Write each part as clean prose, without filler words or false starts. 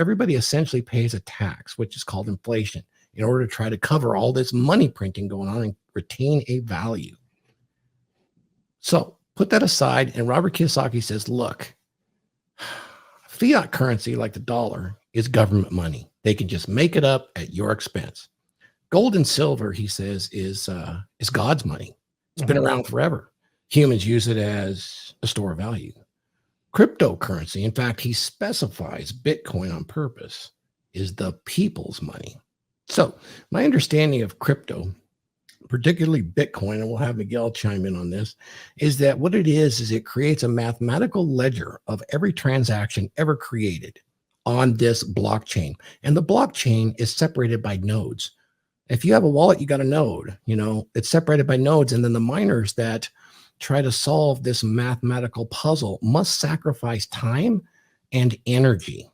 everybody essentially pays a tax, which is called inflation, in order to try to cover all this money printing going on and retain a value. So put that aside, and Robert Kiyosaki says, look, fiat currency like the dollar is government money. They can just make it up at your expense. Gold and silver, he says, is God's money. It's been around forever. Humans use it as a store of value. Cryptocurrency, in fact, he specifies Bitcoin on purpose, is the people's money. So my understanding of crypto, particularly Bitcoin, and we'll have Miguel chime in on this, is that what it is it creates a mathematical ledger of every transaction ever created on this blockchain. And the blockchain is separated by nodes. If you have a wallet, you got a node, it's separated by nodes. And then the miners that try to solve this mathematical puzzle must sacrifice time and energy.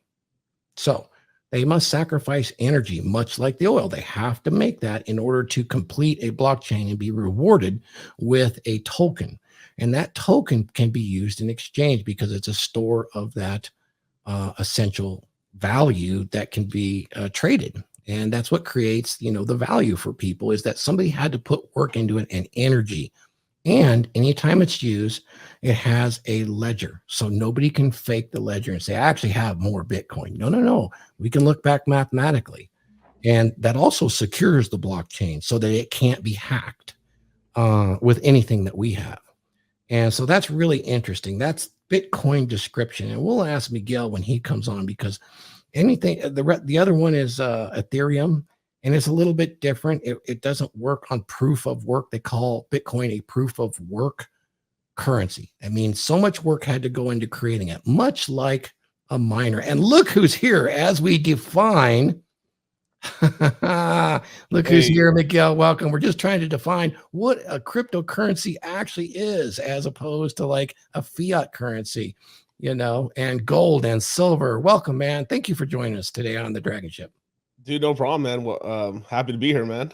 So they must sacrifice energy, much like the oil. They have to make that in order to complete a blockchain and be rewarded with a token. And that token can be used in exchange because it's a store of that essential value that can be traded. And that's what creates, the value for people, is that somebody had to put work into it and energy. And anytime it's used, it has a ledger. So nobody can fake the ledger and say, I actually have more Bitcoin. No. We can look back mathematically. And that also secures the blockchain so that it can't be hacked with anything that we have. And so that's really interesting. That's Bitcoin description. And we'll ask Miguel when he comes on, because the other one is Ethereum. And it's a little bit different. It doesn't work on proof of work. They call Bitcoin a proof of work currency. I mean, so much work had to go into creating it, much like a miner. And look who's here as we define. Look who's here, Miguel. Welcome. We're just trying to define what a cryptocurrency actually is, as opposed to like a fiat currency, and gold and silver. Welcome, man. Thank you for joining us today on the Dragon Ship. Dude, no problem, man. Well, happy to be here, man.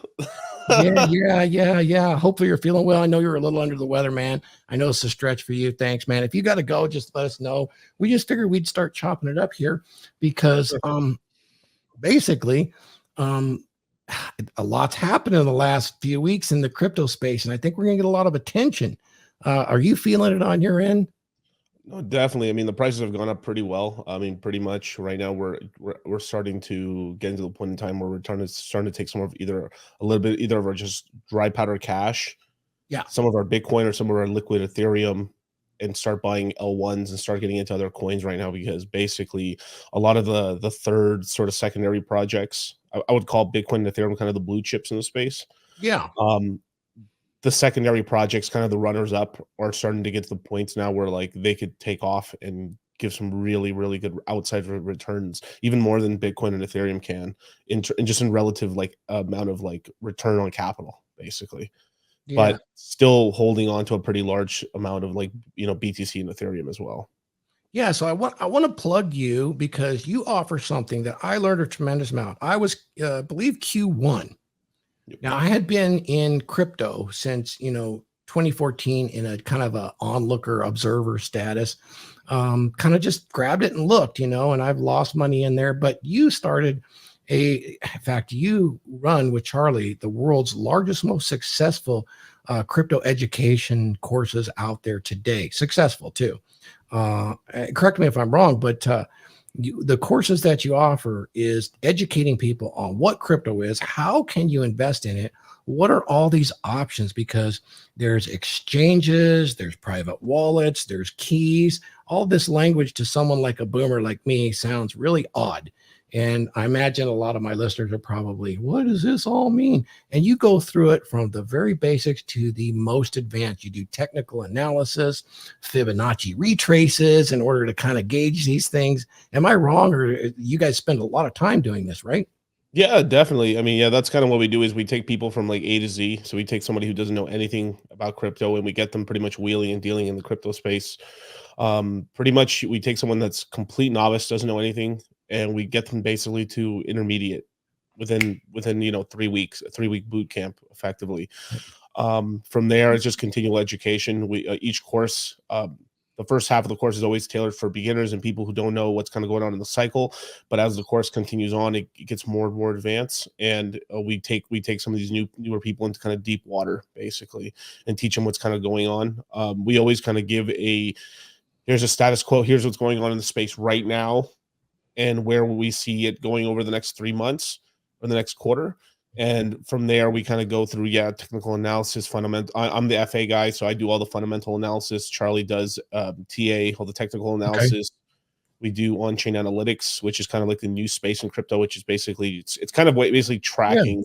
Yeah. Hopefully you're feeling well. I know you're a little under the weather, man. I know it's a stretch for you. Thanks, man. If you got to go, just let us know. We just figured we'd start chopping it up here because basically a lot's happened in the last few weeks in the crypto space, and I think we're going to get a lot of attention. Are you feeling it on your end? No, definitely. I mean, the prices have gone up pretty well. I mean, pretty much right now we're starting to get into the point in time where we're starting to take some of either of our just dry powder cash, some of our Bitcoin or some of our liquid Ethereum, and start buying L1s and start getting into other coins right now, because basically a lot of the third sort of secondary projects, I would call Bitcoin and Ethereum kind of the blue chips in the space. Yeah. The secondary projects, kind of the runners up, are starting to get to the points now where like they could take off and give some really, really good outside returns, even more than Bitcoin and Ethereum can, in just in relative like amount of like return on capital, basically. Yeah. But still holding on to a pretty large amount of like, BTC and Ethereum as well. Yeah, so I want to plug you because you offer something that I learned a tremendous amount. I was believe Q1. Now, I had been in crypto since, 2014 in a kind of a onlooker observer status, kind of just grabbed it and looked, and I've lost money in there. But you started in fact, you run with Charlie, the world's largest, most successful crypto education courses out there today. Successful too. Correct me if I'm wrong, but the courses that you offer is educating people on what crypto is, how can you invest in it, what are all these options, because there's exchanges, there's private wallets, there's keys. All this language to someone like a boomer like me sounds really odd. And I imagine a lot of my listeners are probably, what does this all mean? And you go through it from the very basics to the most advanced. You do technical analysis, Fibonacci retraces in order to kind of gauge these things. Am I wrong? Or you guys spend a lot of time doing this, right? Yeah, definitely. I mean, yeah, that's kind of what we do is we take people from like A to Z. So we take somebody who doesn't know anything about crypto and we get them pretty much wheeling and dealing in the crypto space. Pretty much we take someone that's complete novice, doesn't know anything, and we get them basically to intermediate within 3 weeks, a 3-week boot camp effectively. From there, it's just continual education. We each course the first half of the course is always tailored for beginners and people who don't know what's kind of going on in the cycle. But as the course continues on, it gets more and more advanced, and we take some of these newer people into kind of deep water, basically, and teach them what's kind of going on. We always kind of give here's a status quo, here's what's going on in the space right now, and where we see it going over the next 3 months or the next quarter. And from there, we kind of go through, technical analysis, fundamental. I'm the FA guy, so I do all the fundamental analysis. Charlie does TA, all the technical analysis. Okay. We do on-chain analytics, which is kind of like the new space in crypto, which is basically, it's kind of basically tracking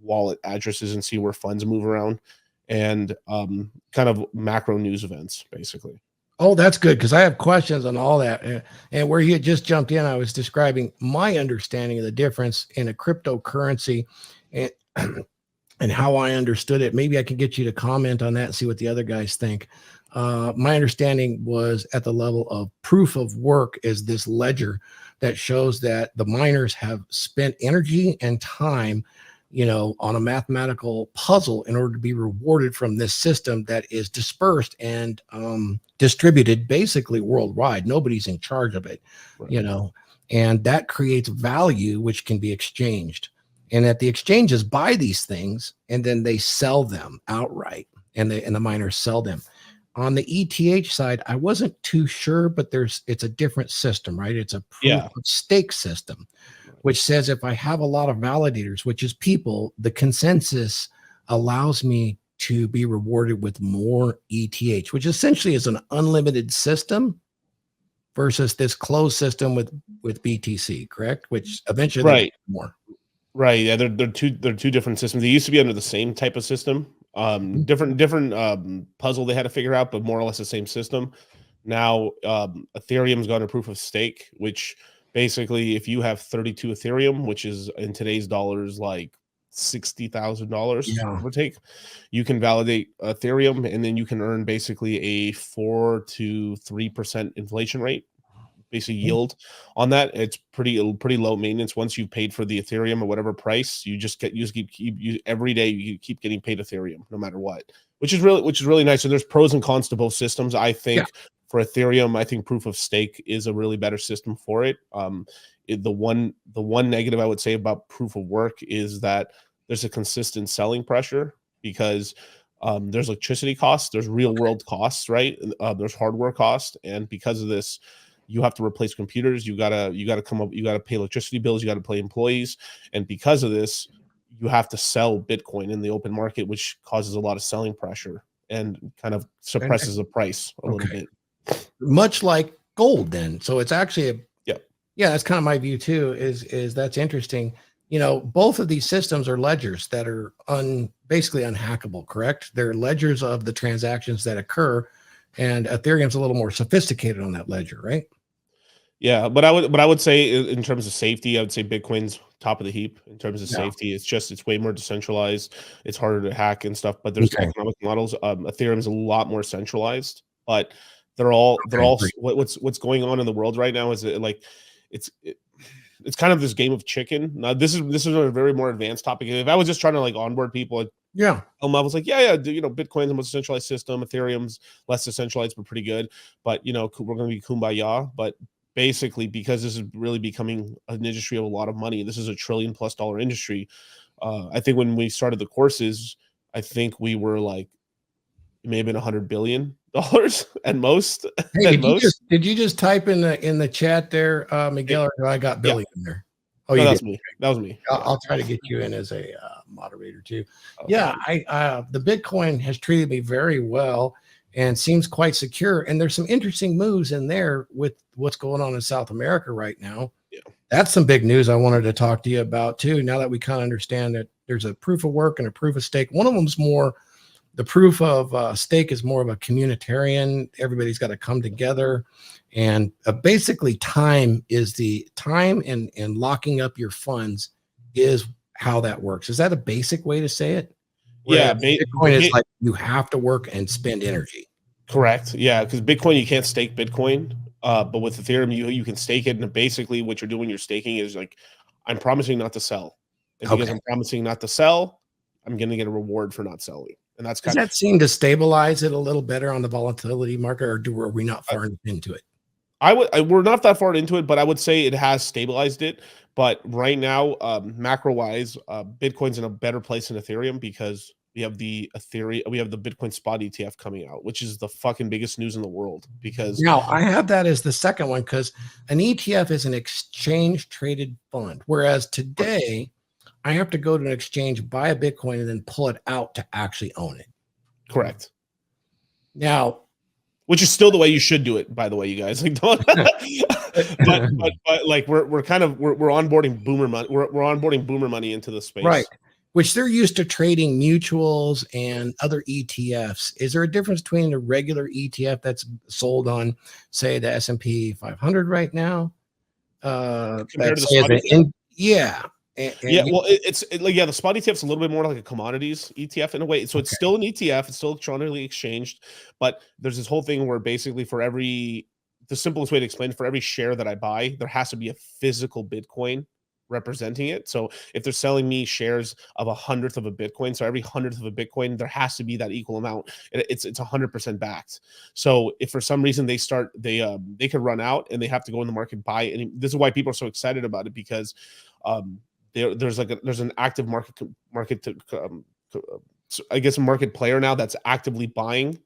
wallet addresses and see where funds move around, and kind of macro news events, basically. Oh, that's good, because I have questions on all that. And where you had just jumped in, I was describing my understanding of the difference in a cryptocurrency and, and how I understood it. Maybe I can get you to comment on that and see what the other guys think. My understanding was at the level of proof of work is this ledger that shows that the miners have spent energy and time, on a mathematical puzzle in order to be rewarded from this system that is dispersed and distributed basically worldwide. Nobody's in charge of it, right. And that creates value, which can be exchanged. And that the exchanges buy these things and then they sell them outright, and the miners sell them. On the ETH side, I wasn't too sure, but it's a different system, right? It's a proof of stake system, which says if I have a lot of validators, which is people, the consensus allows me to be rewarded with more ETH, which essentially is an unlimited system versus this closed system with BTC, correct? Which eventually more. Right. Yeah, they're two different systems. They used to be under the same type of system. Different puzzle they had to figure out, but more or less the same system. Now, Ethereum's gone to proof of stake, which basically, if you have 32 Ethereum, which is in today's dollars like $60,000, give or take, you can validate Ethereum, and then you can earn basically a 4 to 3% inflation rate, basically yield on that. It's pretty low maintenance. Once you've paid for the Ethereum or whatever price, you keep every day you keep getting paid Ethereum no matter what, which is really nice. So there's pros and cons to both systems. I think for Ethereum, I think proof of stake is a really better system for it. The one negative I would say about proof of work is that there's a consistent selling pressure, because there's electricity costs, there's real world costs, right? There's hardware costs, and because of this, you have to replace computers. You gotta pay electricity bills. You gotta pay employees, and because of this, you have to sell Bitcoin in the open market, which causes a lot of selling pressure and kind of suppresses the price a little bit. Much like gold, then. So it's actually that's kind of my view too. Is that's interesting. Both of these systems are ledgers that are basically unhackable. Correct? They're ledgers of the transactions that occur, and Ethereum's a little more sophisticated on that ledger, right? Yeah, but I would say in terms of safety, I would say Bitcoin's top of the heap in terms of safety. It's way more decentralized. It's harder to hack and stuff, but there's economic models. Ethereum's a lot more centralized, but they're all what's going on in the world right now is it's kind of this game of chicken. Now this is a very more advanced topic. If I was just trying to onboard people, I was like, Bitcoin's the most centralized system. Ethereum's less decentralized, but pretty good. But we're going to be kumbaya. But basically, because this is really becoming an industry of a lot of money, this is $1 trillion+ industry. I think when we started the courses, I think we were like, it may have been $100 billion at most. Hey, did you just type in the chat there, Miguel, or I got billion there? Oh, no, that's me. That was me. I'll try to get you in as a moderator too. Okay. The Bitcoin has treated me very well and seems quite secure. And there's some interesting moves in there with what's going on in South America right now. Yeah. That's some big news I wanted to talk to you about too. Now that we kind of understand that there's a proof of work and a proof of stake. One of them's more, the proof of stake is more of a communitarian. Everybody's got to come together. And basically time and locking up your funds is how that works. Is that a basic way to say it? Yeah. Bitcoin is like you have to work and spend energy. Correct. Yeah. Because Bitcoin, you can't stake Bitcoin. But with Ethereum, you can stake it. And basically what you're doing, you're staking is like, I'm promising not to sell. And because I'm promising not to sell, I'm going to get a reward for not selling. And that's Does kind of, that seem to stabilize it a little better on the volatility market, or are we not far into it? we're not that far into it, but I would say it has stabilized it. But right now, macro wise, Bitcoin's in a better place than Ethereum because we have the Bitcoin spot ETF coming out, which is the fucking biggest news in the world. Because Now, I have that as the second one because an ETF is an exchange traded fund, whereas today I have to go to an exchange, buy a Bitcoin, and then pull it out to actually own it. correct. Now, Which is still the way you should do it, by the way, you guys. Like, don't, but like we're onboarding boomer money. We're onboarding boomer money into the space. right, which they're used to trading mutuals and other ETFs. Is there a difference between a regular ETF that's sold on, say, the S&P 500 right now? Compared to the spot ETF? Yeah. Yeah, well, the spot ETF is a little bit more like a commodities ETF in a way. So it's still an ETF, it's still electronically exchanged, but there's this whole thing where basically the simplest way to explain it, for every share that I buy, there has to be a physical Bitcoin representing it. So if they're selling me shares of 100th of a Bitcoin, so every 100th of a Bitcoin, there has to be that equal amount. It's 100% backed. So if for some reason they could run out and they have to go in the market buy, and this is why people are so excited about it, because there's an active I guess a market player now that's actively buying,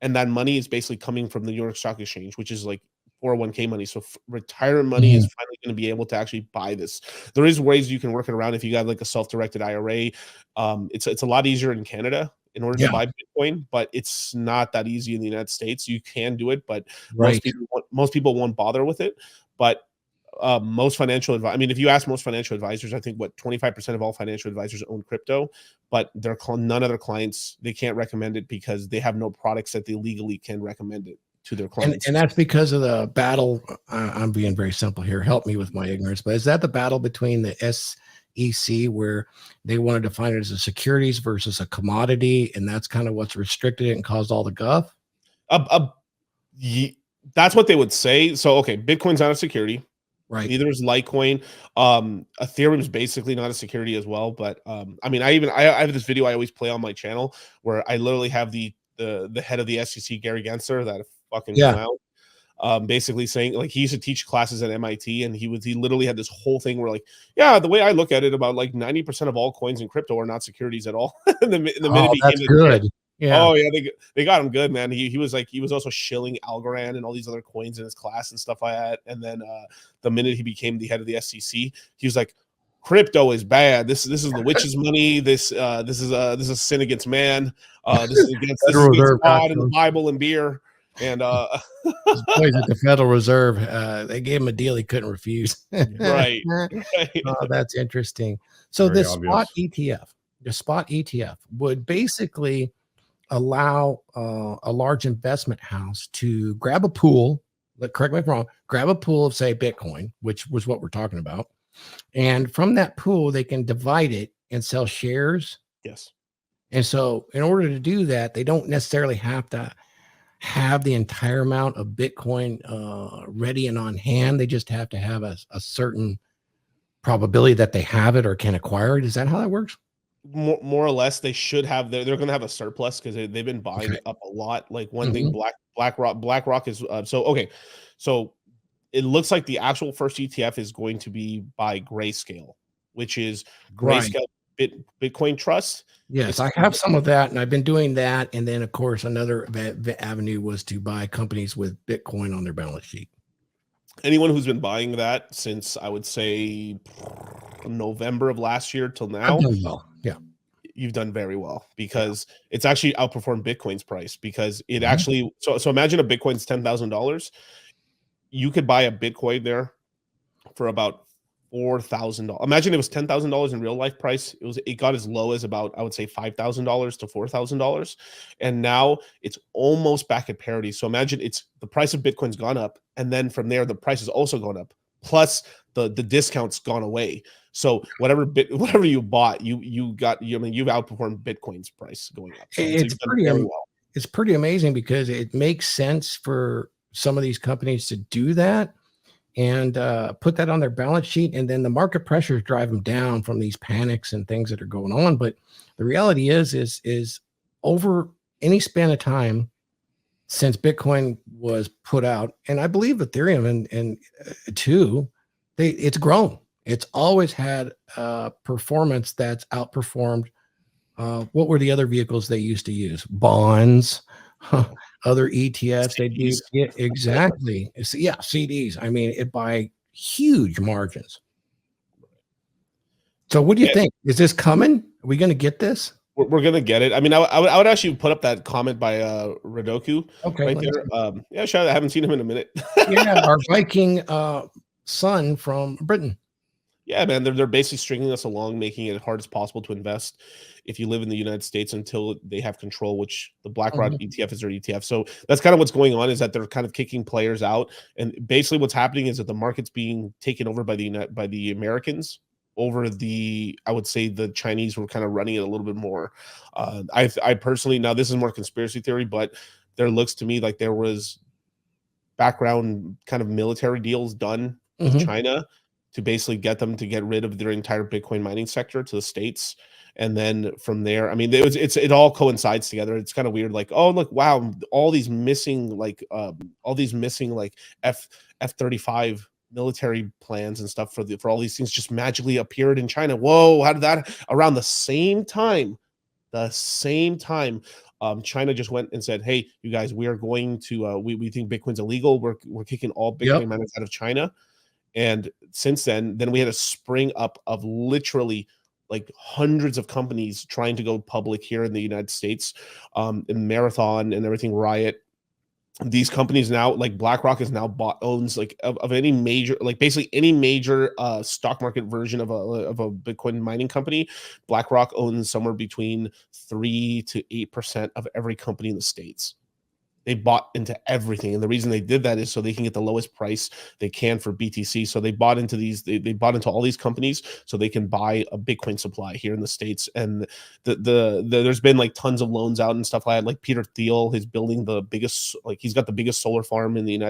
and that money is basically coming from the New York Stock Exchange, which is like 401k money. So retirement money is finally going to be able to actually buy this. There is ways you can work it around if you got like a self-directed IRA. It's a lot easier in Canada in order to buy Bitcoin, but it's not that easy in the United States. You can do it, but most people won't bother with it. But most financial advice, I mean, if you ask most financial advisors, I think 25% of all financial advisors own crypto, but none of their clients, they can't recommend it because they have no products that they legally can recommend it to their clients. And that's because of the battle. I'm being very simple here. Help me with my ignorance, but is that the battle between the SEC, where they want to define it as a securities versus a commodity, and that's kind of what's restricted it and caused all the guff? That's what they would say. So, okay, Bitcoin's not a security. Right. Neither is Litecoin. Ethereum is basically not a security as well. But I mean, I have this video I always play on my channel where I literally have the head of the SEC, Gary Gensler, that fucking clown, basically saying, like, he used to teach classes at MIT, and he literally had this whole thing where, like, yeah, the way I look at it, about like 90% of all coins in crypto are not securities at all. the minute that's good. Yeah. Oh yeah, they got him good, man. He was also shilling Algorand and all these other coins in his class and stuff like that. And then the minute he became the head of the SEC, he was like, crypto is bad. This is the witch's money. This is a sin against man. This is against God and the Bible and beer. And his boys at the Federal Reserve, they gave him a deal he couldn't refuse. Right. Oh, that's interesting. So the spot ETF would basically allow a large investment house to grab a pool, correct me if I'm wrong, grab a pool of, say, Bitcoin, which was what we're talking about. And from that pool, they can divide it and sell shares. Yes. And so in order to do that, they don't necessarily have to have the entire amount of Bitcoin ready and on hand. They just have to have a certain probability that they have it or can acquire it. Is that how that works? More or less, they should have. They're going to have a surplus because they've been buying up a lot. Like one thing, BlackRock is so okay. So it looks like the actual first ETF is going to be by Grayscale, which is Grayscale Bitcoin Trust. Yes, I have some of that, and I've been doing that. And then, of course, another avenue was to buy companies with Bitcoin on their balance sheet. Anyone who's been buying that since, I would say, November of last year till now, I've done well. Yeah, you've done very well, because it's actually outperformed Bitcoin's price, because it actually, so imagine a Bitcoin's $10,000. You could buy a Bitcoin there for about $4,000. Imagine it was $10,000 in real life price. It got as low as about, I would say, $5,000 to $4,000, and now it's almost back at parity. So imagine the price of Bitcoin's gone up, and then from there the price has also gone up. Plus the discount's gone away. So whatever you bought, you've outperformed Bitcoin's price going up. So it's pretty amazing, because it makes sense for some of these companies to do that and put that on their balance sheet, and then the market pressures drive them down from these panics and things that are going on. But the reality is over any span of time since Bitcoin was put out, and I believe Ethereum and too, it's grown. It's always had performance that's outperformed. What were the other vehicles they used to use? Bonds, other ETFs. They do, yeah, exactly. Yeah, CDs. I mean, it by huge margins. So, what do you think? Is this coming? Are we going to get this? We're gonna get it. I mean, I would actually put up that comment by Radoku Okay, right there. Yeah, sure. I haven't seen him in a minute. yeah, our Viking son from Britain. Yeah, man, they're basically stringing us along, making it hard as possible to invest if you live in the United States until they have control, which the BlackRock ETF is their ETF. So that's kind of what's going on, is that they're kind of kicking players out, and basically what's happening is that the market's being taken over by the Americans over the, I would say the Chinese were kind of running it a little bit more. I personally, now this is more conspiracy theory, but there looks to me like there was background kind of military deals done with China to basically get them to get rid of their entire Bitcoin mining sector to the States. And then from there, I mean, it all coincides together. It's kind of weird. Like, oh, look, wow, all these missing like F-35 military plans and stuff for all these things just magically appeared in China. Whoa, how did that, around the same time, China just went and said, hey, you guys, we are going to we think Bitcoin's illegal. We're kicking all Bitcoin miners out of China. And since then we had a spring up of literally like hundreds of companies trying to go public here in the United States, in Marathon and everything, Riot. These companies now, like BlackRock is now owns like of any major, like basically any major stock market version of a Bitcoin mining company. BlackRock owns somewhere between 3 to 8% of every company in the States. They bought into everything, and the reason they did that is so they can get the lowest price they can for BTC. So they bought into these, they bought into all these companies so they can buy a Bitcoin supply here in the States. And there's been like tons of loans out and stuff like that. Like Peter Thiel is building the biggest, like he's got the biggest solar farm in the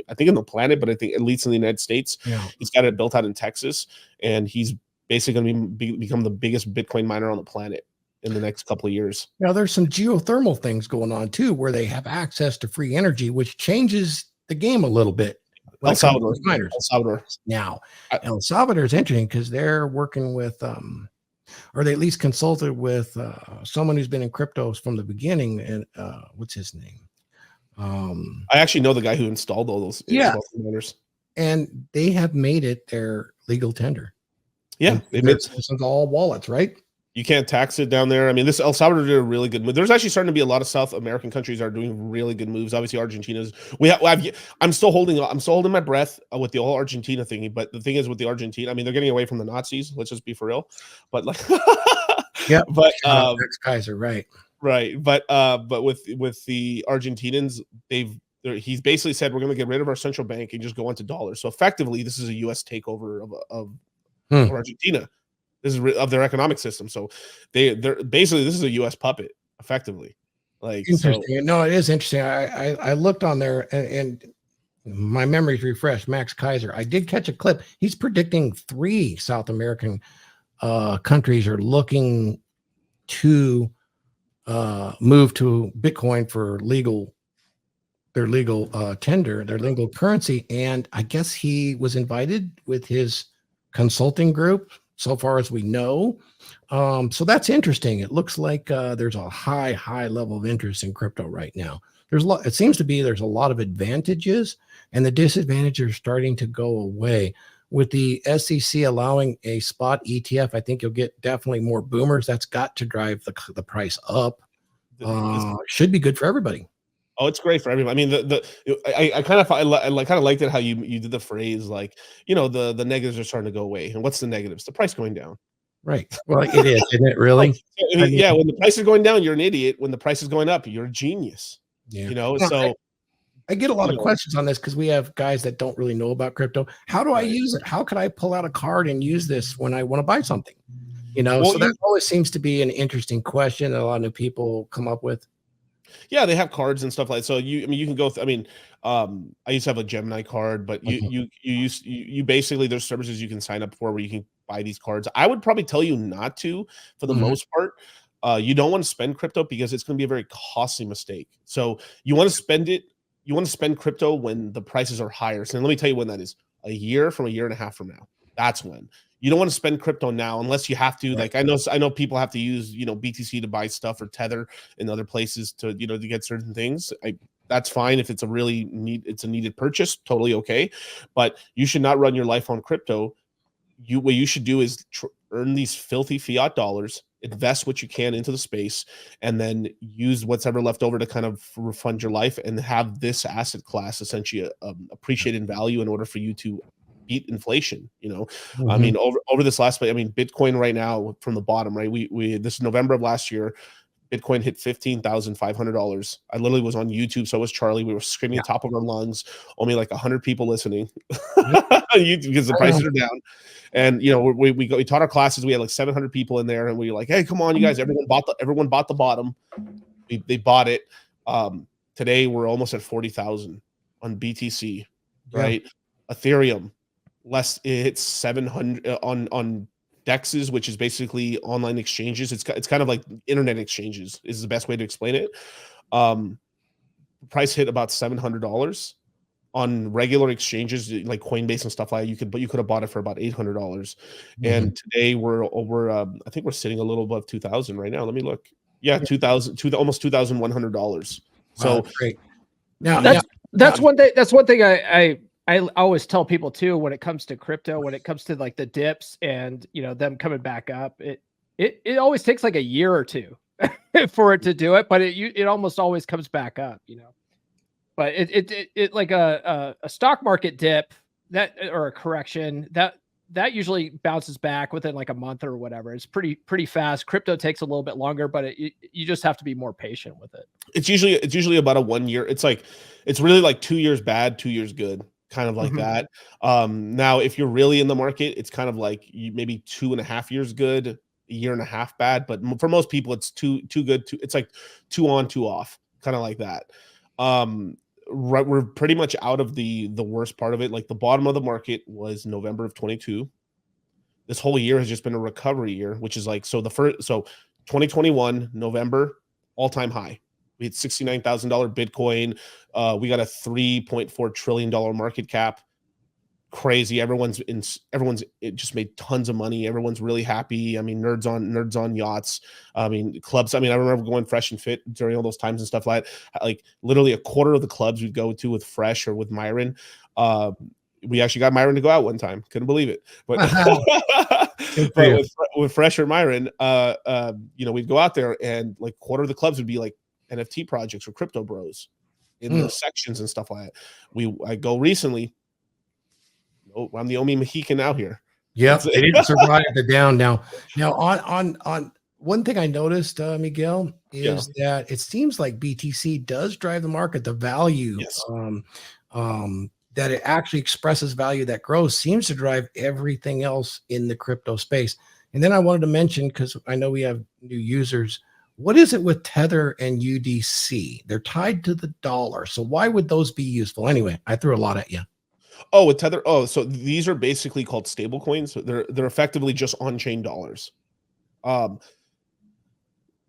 I think in the planet, but I think at least in the United States. Yeah. He's got it built out in Texas, and he's basically going to become the biggest Bitcoin miner on the planet in the next couple of years. Now, there's some geothermal things going on too, where they have access to free energy, which changes the game a little bit. El Salvador. Now, El Salvador is interesting because they're working with, or they at least consulted with someone who's been in cryptos from the beginning. And what's his name? I actually know the guy who installed all those. Yeah. And they have made it their legal tender. Yeah. It's all wallets, right? You can't tax it down there. I mean, this El Salvador did a really good move. There's actually starting to be a lot of South American countries are doing really good moves. Obviously, Argentina's. I'm still holding my breath with the whole Argentina thingy. But the thing is, with the Argentina, I mean, they're getting away from the Nazis. Let's just be for real. But like, yeah. But Max Kaiser, right? Right. But with the Argentinians, he's basically said we're going to get rid of our central bank and just go onto dollars. So effectively, this is a U.S. takeover of Argentina. This is of their economic system. So they're basically, this is a U.S. puppet, effectively. Like, interesting. So, no, it is interesting. I looked on there and my memory's refreshed. Max Kaiser. I did catch a clip. He's predicting 3 South American countries are looking to move to Bitcoin for their legal tender, their legal currency. And I guess he was invited with his consulting group, so far as we know. So that's interesting. It looks like there's a high level of interest in crypto right now. It seems to be there's a lot of advantages, and the disadvantages are starting to go away. With the SEC allowing a spot ETF, I think you'll get definitely more boomers. That's got to drive the price up. Should be good for everybody. Oh, it's great for everybody. I mean, I kind of liked it how you did the phrase, like, you know, the negatives are starting to go away. And what's the negatives? The price going down. Right. Well, it is, isn't it really? Yeah. When the price is going down, you're an idiot. When the price is going up, you're a genius. Yeah. You know, so I get a lot of questions on this because we have guys that don't really know about crypto. How do I use it? How could I pull out a card and use this when I want to buy something? You know, so that always seems to be an interesting question that a lot of new people come up with. Yeah, they have cards and stuff like that. So you can go. I used to have a Gemini card, but you basically, there's services you can sign up for where you can buy these cards. I would probably tell you not to, for the most part. You don't want to spend crypto because it's going to be a very costly mistake. So you want to spend it. You want to spend crypto when the prices are higher. So let me tell you when that is. A year from a year and a half from now. That's when. You don't want to spend crypto now unless you have to. Right. Like I know people have to use, BTC to buy stuff or Tether in other places to, to get certain things. That's fine if it's a needed purchase, totally okay. But you should not run your life on crypto. What you should do is earn these filthy fiat dollars, invest what you can into the space, and then use what's ever left over to kind of refund your life and have this asset class essentially appreciate in value in order for you to beat inflation. I mean, over this last, Bitcoin right now from the bottom, right? We this is November of last year. Bitcoin hit $15,500. I literally was on YouTube. So was Charlie. We were screaming top of our lungs. Only like 100 people listening because the prices are down. And we taught our classes. We had like 700 people in there, and we were like, "Hey, come on, you guys! Everyone bought the bottom. They bought it. Today we're almost at 40,000 on BTC, right? Ethereum, it's 700 on DEXs, which is basically online exchanges. It's kind of like internet exchanges is the best way to explain it. Price hit about $700 on regular exchanges like Coinbase and stuff like that. You could have bought it for about $800. And today we're over. I think we're sitting a little above 2,000 right now. Let me look. Yeah, 2,000, almost $2,100. So great. That's one thing. That's one thing I always tell people too, when it comes to crypto, when it comes to like the dips and them coming back up, it always takes like a year or two for it to do it, but it almost always comes back up, But it like a stock market dip or a correction that usually bounces back within like a month or whatever. It's pretty fast. Crypto takes a little bit longer, but you just have to be more patient with it. It's usually about a 1 year. It's really like 2 years bad, 2 years good. Kind of like that. Now, if you're really in the market, it's kind of like maybe 2.5 years good, a year and a half bad. But for most people, it's too good. It's like 2 on, 2 off, kind of like that. Right, we're pretty much out of the worst part of it. Like the bottom of the market was November of 22. This whole year has just been a recovery year, which is like so 2021 November all-time high. We had $69,000 Bitcoin. We got a $3.4 trillion market cap. Crazy. Everyone's it just made tons of money. Everyone's really happy. I mean, nerds on yachts. I mean, clubs. I mean, I remember going Fresh and Fit during all those times and stuff like that. Like literally a quarter of the clubs we'd go to with Fresh or with Myron. We actually got Myron to go out one time. Couldn't believe it. But, but with Fresh or Myron, we'd go out there and like quarter of the clubs would be like NFT projects or crypto bros in the sections and stuff like that. I go recently. Oh, I'm the only Mohican out here. Yep, they didn't survive the down. Now on one thing I noticed, Miguel, is that it seems like BTC does drive the market. The value, that it actually expresses value that grows seems to drive everything else in the crypto space. And then I wanted to mention, because I know we have new users, what is it with Tether and UDC? They're tied to the dollar. So why would those be useful? Anyway, I threw a lot at you. Oh, with Tether. Oh, so these are basically called stable coins. So they're effectively just on-chain dollars.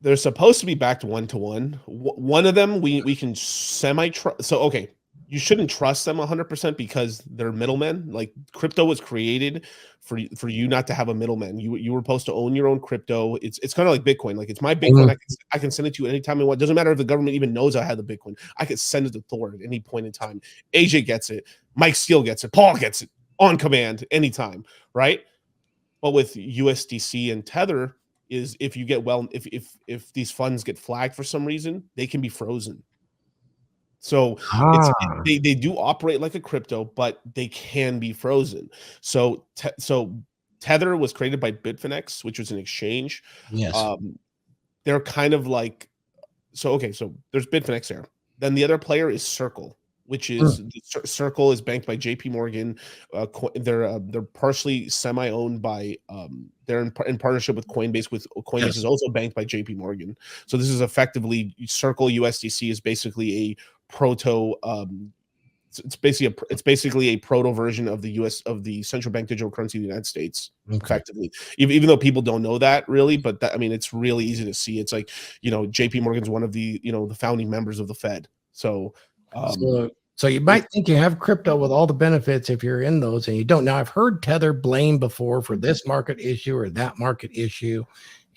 They're supposed to be backed 1-to-1. One of them we can semi-trust. So okay, you shouldn't trust them 100% because they're middlemen. Like crypto was created for you not to have a middleman. You were supposed to own your own crypto. It's kind of like Bitcoin. Like it's my Bitcoin. I can send it to you anytime I want. Doesn't matter if the government even knows I have the Bitcoin. I can send it to Thor at any point in time. AJ gets it. Mike Steele gets it. Paul gets it on command anytime, right? But with USDC and Tether is if you get if these funds get flagged for some reason, they can be frozen. So they do operate like a crypto, but they can be frozen. So Tether was created by Bitfinex, which was an exchange. Yes. They're kind of like so there's Bitfinex there. Then the other player is Circle, which is Circle is banked by JP Morgan. They're partially semi-owned by they're in partnership with Coinbase. Coinbase is also banked by JP Morgan. So this is effectively Circle USDC is basically a proto It's basically a proto version of the central bank digital currency of the United States, effectively. Even though people don't know that really, but I mean, it's really easy to see. It's like, JP Morgan's one of the the founding members of the Fed. So so you might think you have crypto with all the benefits if you're in those, and you don't. Now I've heard Tether blamed before for this market issue or that market issue.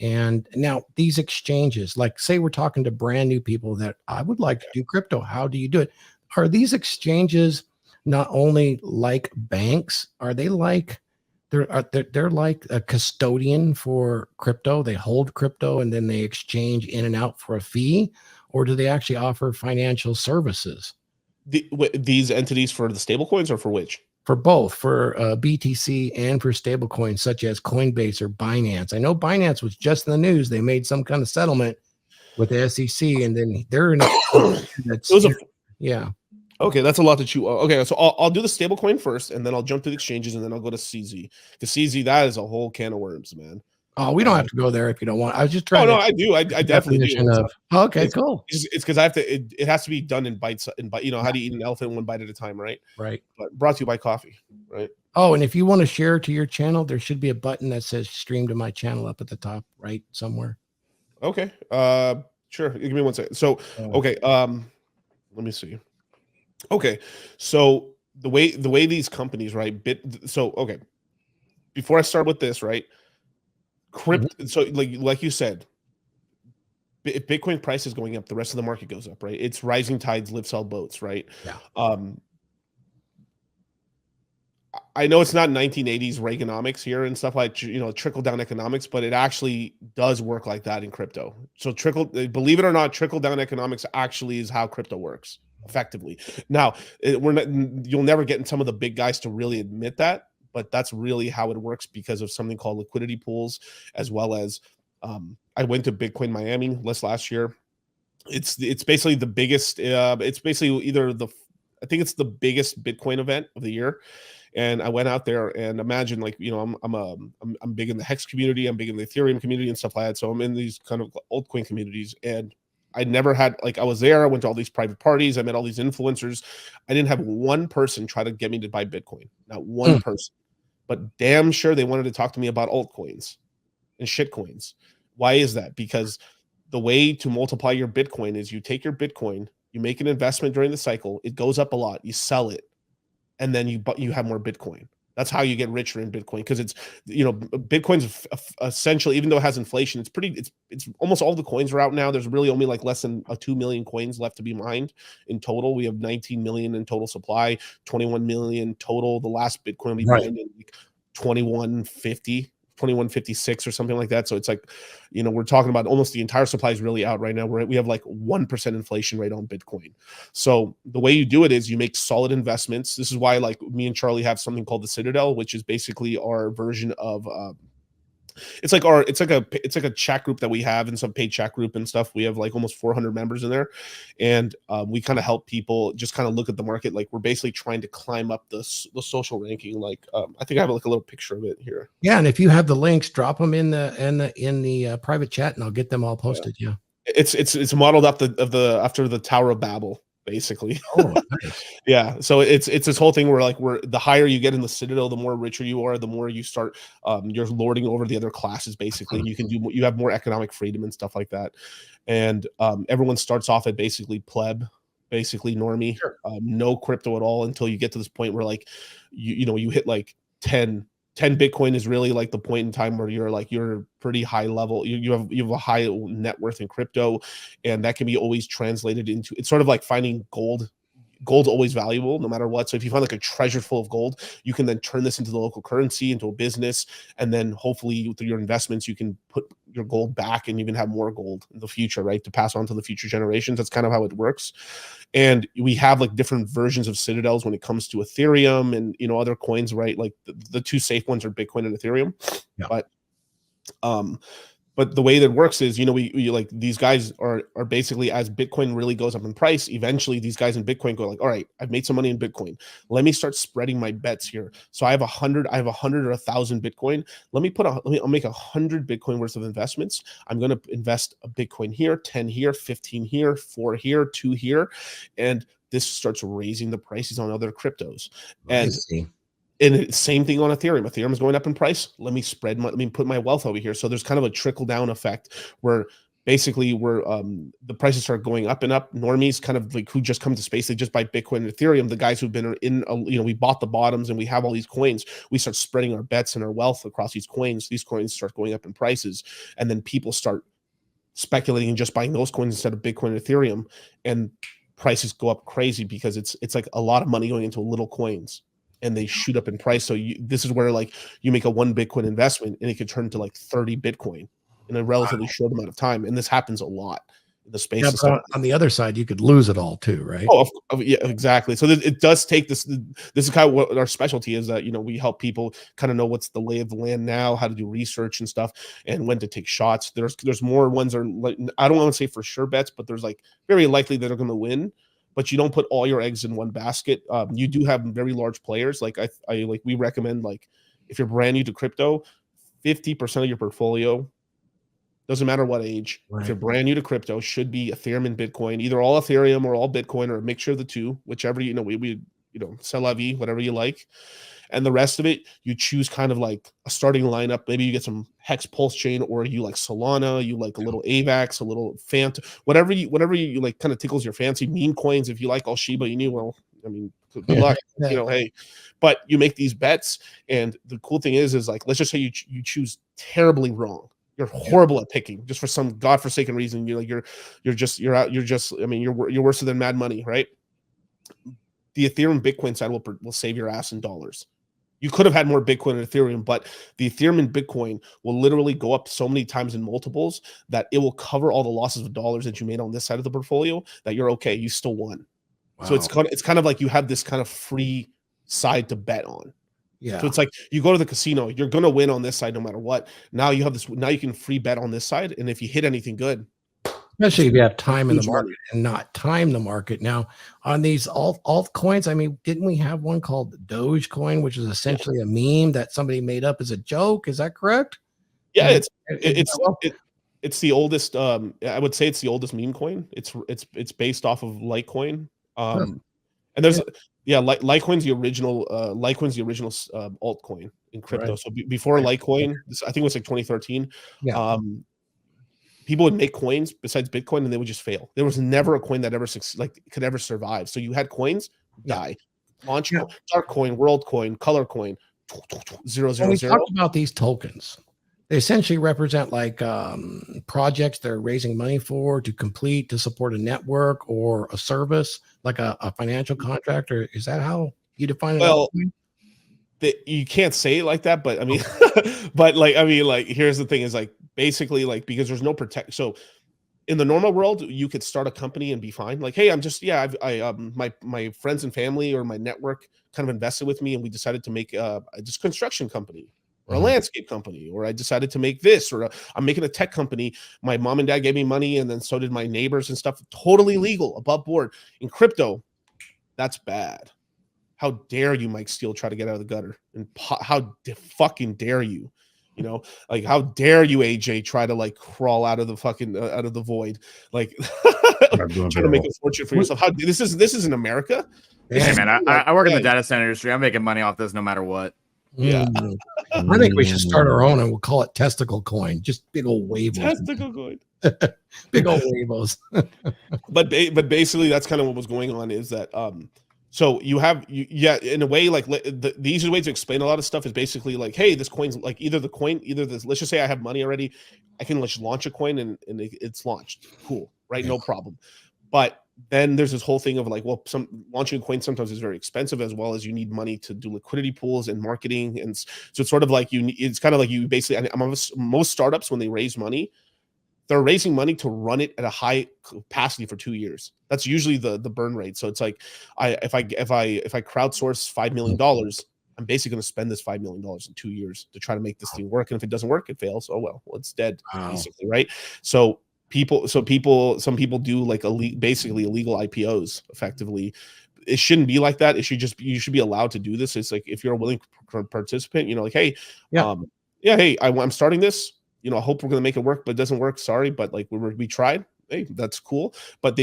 And now these exchanges, like say we're talking to brand new people that I would like to do crypto. How do you do it? Are these exchanges not only like banks? Are they like they're like a custodian for crypto? They hold crypto and then they exchange in and out for a fee, or do they actually offer financial services? These entities for the stable coins or for which? For both, for BTC and for stable coins such as Coinbase or Binance. I know Binance was just in the news. They made some kind of settlement with the SEC, and then they're in yeah. Okay, that's a lot to chew. Okay, so I'll do the stable coin first, and then I'll jump to the exchanges, and then I'll go to CZ. The CZ, that is a whole can of worms, man. Oh, we don't have to go there if you don't want. I was just trying. Oh no, I do. I definitely do. Okay, cool. It's because I have to. It has to be done in bites. How do you eat an elephant one bite at a time, right? Right. But brought to you by coffee, right? Oh, and if you want to share to your channel, there should be a button that says "Stream to my channel" up at the top, right somewhere. Okay. Sure. Give me 1 second. So, okay. Let me see. Okay, so the way these companies, right? Okay. Before I start with this, right? So like you said, if Bitcoin price is going up, the rest of the market goes up, right? It's rising tides lifts all boats, right? Yeah. I know it's not 1980s Reaganomics here and stuff like trickle down economics, but it actually does work like that in crypto. So believe it or not, trickle down economics actually is how crypto works effectively. Now, you'll never get in some of the big guys to really admit that, but that's really how it works because of something called liquidity pools, as well as I went to Bitcoin Miami last year. It's basically the biggest. It's basically I think it's the biggest Bitcoin event of the year. And I went out there, and imagine, like, I'm big in the Hex community, I'm big in the Ethereum community and stuff like that. So I'm in these kind of altcoin communities, and I never had, like, I was there, I went to all these private parties, I met all these influencers. I didn't have one person try to get me to buy Bitcoin, not one person. But damn sure they wanted to talk to me about altcoins and shitcoins. Why is that? Because the way to multiply your Bitcoin is you take your Bitcoin, you make an investment during the cycle, it goes up a lot, you sell it, and then you have more Bitcoin. That's how you get richer in Bitcoin, because it's, Bitcoin's essentially, even though it has inflation, it's almost all the coins are out now. There's really only like less than 2 million coins left to be mined in total. We have 19 million in total supply, 21 million total. The last Bitcoin we mined in like 2156 or something like that. So it's like, we're talking about almost the entire supply is really out right now. We have like 1% inflation rate on Bitcoin. So the way you do it is you make solid investments. This is why, like, me and Charlie have something called the Citadel, which is basically our version of it's like a chat group that we have, and some paid chat group and stuff. We have like almost 400 members in there, and we kind of help people just kind of look at the market. Like, we're basically trying to climb up the social ranking. Like, I think I have like a little picture of it here. Yeah, and if you have the links, drop them in the private chat, and I'll get them all posted. Yeah. It's modeled after the Tower of Babel, basically. Oh, nice. Yeah. So it's this whole thing where, like, the higher you get in the Citadel, the more richer you are, the more you start you're lording over the other classes, basically. You have more economic freedom and stuff like that. And everyone starts off at basically pleb, basically normie, Sure. No crypto at all, until you get to this point where, like, you hit like 10 Bitcoin is really like the point in time where you're pretty high level. You have a high net worth in crypto, and that can be always translated into, it's sort of like finding gold. Gold's always valuable no matter what. So if you find like a treasure full of gold, you can then turn this into the local currency, into a business, and then hopefully through your investments you can put your gold back and even have more gold in the future, right, to pass on to the future generations. That's kind of how it works. And we have like different versions of Citadels when it comes to Ethereum and other coins, right? Like the two safe ones are Bitcoin and Ethereum. Yeah. But the way that works is, we like, these guys are basically, as Bitcoin really goes up in price, eventually these guys in Bitcoin go like, all right, I've made some money in Bitcoin. Let me start spreading my bets here. So I have 100 or 1,000 Bitcoin. I'll make 100 Bitcoin worth of investments. I'm going to invest a Bitcoin here, 10 here, 15 here, 4 here, 2 here. And this starts raising the prices on other cryptos. I And see. same thing on Ethereum. Ethereum is going up in price. Let me put my wealth over here. So there's kind of a trickle down effect where basically the prices start going up and up. Normies kind of like who just come to space, they just buy Bitcoin and Ethereum. The guys who've been we bought the bottoms and we have all these coins. We start spreading our bets and our wealth across these coins. These coins start going up in prices, and then people start speculating and just buying those coins instead of Bitcoin and Ethereum, and prices go up crazy because it's like a lot of money going into little coins. And they shoot up in price. So this is where like you make a 1 Bitcoin investment and it could turn to like 30 Bitcoin in a relatively short amount of time. And this happens a lot in the space. Yeah, but on the other side, you could lose it all too, right? Oh, yeah, exactly. So it does take this. This is kind of what our specialty is, that we help people kind of know what's the lay of the land now, how to do research and stuff, and when to take shots. There's more ones that are like, I don't want to say for sure bets, but there's like very likely that are going to win. But you don't put all your eggs in one basket. You do have very large players. Like we recommend, like if you're brand new to crypto, 50% of your portfolio, doesn't matter what age, Right. If you're brand new to crypto, should be Ethereum and Bitcoin, either all Ethereum or all Bitcoin or a mixture of the two, whichever, we c'est la vie, whatever you like. And the rest of it, you choose kind of like a starting lineup. Maybe you get some Hex Pulse Chain, or you like Solana, you like a little AVAX, a little Fant, whatever you like, kind of tickles your fancy. Meme coins, if you like all Shiba Inu, well, I mean, good luck, hey. But you make these bets, and the cool thing is like, let's just say you choose terribly wrong. You're horrible at picking, just for some godforsaken reason. You're worse than Mad Money, right? The Ethereum Bitcoin side will save your ass in dollars. You could have had more Bitcoin and Ethereum, but the Ethereum and Bitcoin will literally go up so many times in multiples that it will cover all the losses of dollars that you made on this side of the portfolio, that you're okay. You still won. Wow. So it's kind of like you have this kind of free side to bet on. Yeah. So it's like you go to the casino, you're going to win on this side no matter what. Now you have this. Now you can free bet on this side, and if you hit anything good, especially if you have time in the market and not time the market. Now, on these altcoins, I mean, didn't we have one called Dogecoin, which is essentially a meme that somebody made up as a joke? Is that correct? Yeah, it's the oldest. I would say it's the oldest meme coin. It's based off of Litecoin. And there's Litecoin's the original. Litecoin's the original altcoin in crypto. Right. So before Litecoin, I think it was like 2013. Yeah. People would make coins besides Bitcoin, and they would just fail. There was never a coin that could ever survive. So you had coins die. Launch coin, dark coin, world coin, color coin, 000. When we talked about these tokens, they essentially represent like projects they're raising money for to support a network or a service, like a financial contract. Or is that how you define it? Well, you can't say it like that, but I mean, here's the thing: is like basically like, because there's no protect. So in the normal world, you could start a company and be fine. Like, hey, I'm just my friends and family or my network kind of invested with me, and we decided to make just construction company or a landscape company, or I decided to make this, or I'm making a tech company. My mom and dad gave me money, and then so did my neighbors and stuff. Totally legal, above board. In crypto, that's bad. How dare you, Mike Steele, try to get out of the gutter? And fucking dare you? Like, how dare you, AJ, try to like crawl out of the fucking out of the void, like trying to make a fortune for yourself. How this is in America? Hey man, I work in the data center industry. I'm making money off this no matter what. Yeah, I think we should start our own, and we'll call it Testicle Coin. Just big old waves. Testicle Coin. Big old waves. But basically, that's kind of what was going on. Is that so you have in a way, like the easiest way to explain a lot of stuff is basically like, hey, this coin's like either this. Let's just say I have money already, I can just launch a coin and it's launched. Cool, right? No problem. But then there's this whole thing of like, well, launching a coin sometimes is very expensive, as well as you need money to do liquidity pools and marketing, and so it's sort of like it's kind of like you basically. Most startups, when they raise money, they're raising money to run it at a high capacity for 2 years. That's usually the burn rate. So it's like, if I crowdsource $5 million, I'm basically going to spend this $5 million in 2 years to try to make this thing work. And if it doesn't work, it fails. Oh well, it's dead, basically, right? So some people do like basically illegal IPOs effectively. It shouldn't be like that. You should be allowed to do this. It's like, if you're a willing participant, like, hey, hey, I'm starting this. I hope we're going to make it work, but it doesn't work. Sorry, but like we tried. Hey, that's cool. But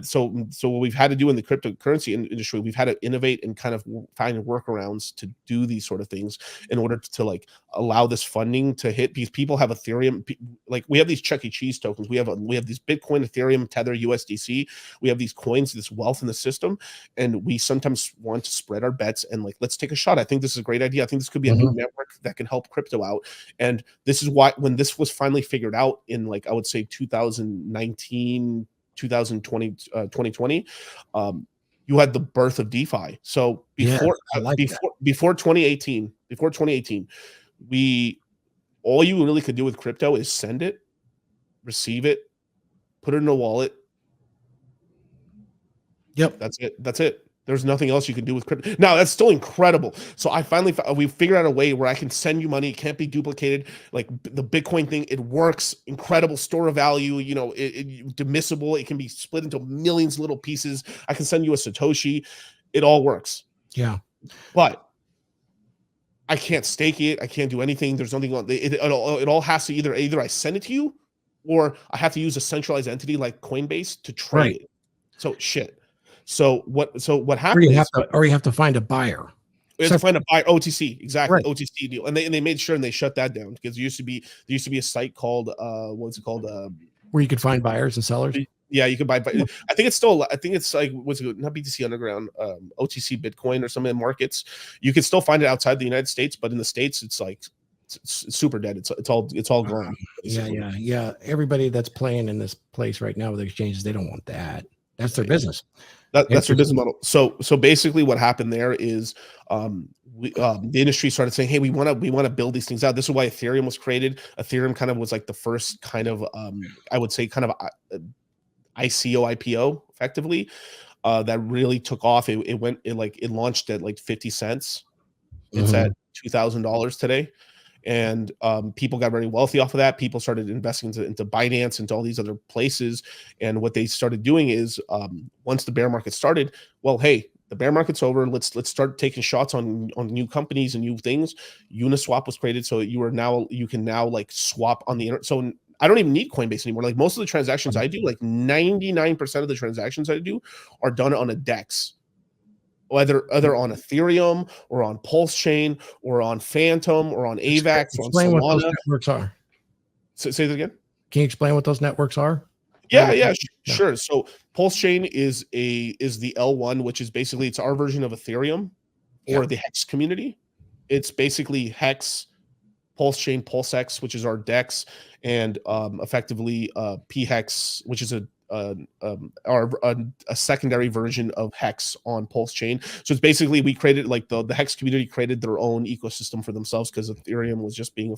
so what we've had to do in the cryptocurrency industry, we've had to innovate and kind of find workarounds to do these sort of things in order to like allow this funding to hit, because people have Ethereum, like we have these Chuck E. Cheese tokens, we have these Bitcoin, Ethereum, Tether, USDC, we have these coins, this wealth in the system, and we sometimes want to spread our bets and like, let's take a shot. I think this is a great idea. I think this could be a new network that can help crypto out. And this is why, when this was finally figured out in like, I would say 2019, 2020, 2020, you had the birth of DeFi. So before 2018, all you really could do with crypto is send it, receive it, put it in a wallet. Yep. That's it. There's nothing else you can do with crypto. Now, that's still incredible. So we figured out a way where I can send you money. It can't be duplicated. Like the Bitcoin thing, it works. Incredible store of value. You know, it demisable. It can be split into millions of little pieces. I can send you a Satoshi. It all works. Yeah. But I can't stake it. I can't do anything. There's nothing on it. It all has to either I send it to you, or I have to use a centralized entity like Coinbase to trade it. So shit. So what happened or you have to find a buyer. We have to find a buyer. OTC, exactly. Right. OTC deal. And they made sure and they shut that down, because there used to be a site called what's it called? Where you could find buyers and sellers. Yeah, you could buy. I think it's like, what's it, not BTC Underground, OTC Bitcoin or some of the markets. You can still find it outside the United States, but in the States it's like it's super dead. It's all gone. Yeah. Everybody that's playing in this place right now with exchanges, they don't want that. That's their business. That's their business model. So basically, what happened there is the industry started saying, "Hey, we want to build these things out." This is why Ethereum was created. Ethereum kind of was like the first kind of I would say kind of IPO effectively that really took off. It launched at like 50 cents. It's at $2,000 today. And people got very wealthy off of that. People started investing into Binance, into all these other places. And what they started doing is, once the bear market started, well, hey, the bear market's over. Let's start taking shots on new companies and new things. Uniswap was created, so you can now like swap on the internet. So I don't even need Coinbase anymore. Like most of the transactions I do, like 99% of the transactions I do are done on a DEX. Whether on Ethereum or on Pulse Chain or on Phantom or on AVAX or on Explain Solana. what those networks are. Say that again. Can you explain what those networks are? Yeah, sure. So Pulse Chain is the L1, which is basically, it's our version of Ethereum or the Hex community. It's basically Hex, Pulse Chain, PulseX, which is our DEX, and effectively PHEX, which is a secondary version of Hex on Pulse Chain. So it's basically, we created like the Hex community created their own ecosystem for themselves, because Ethereum was just being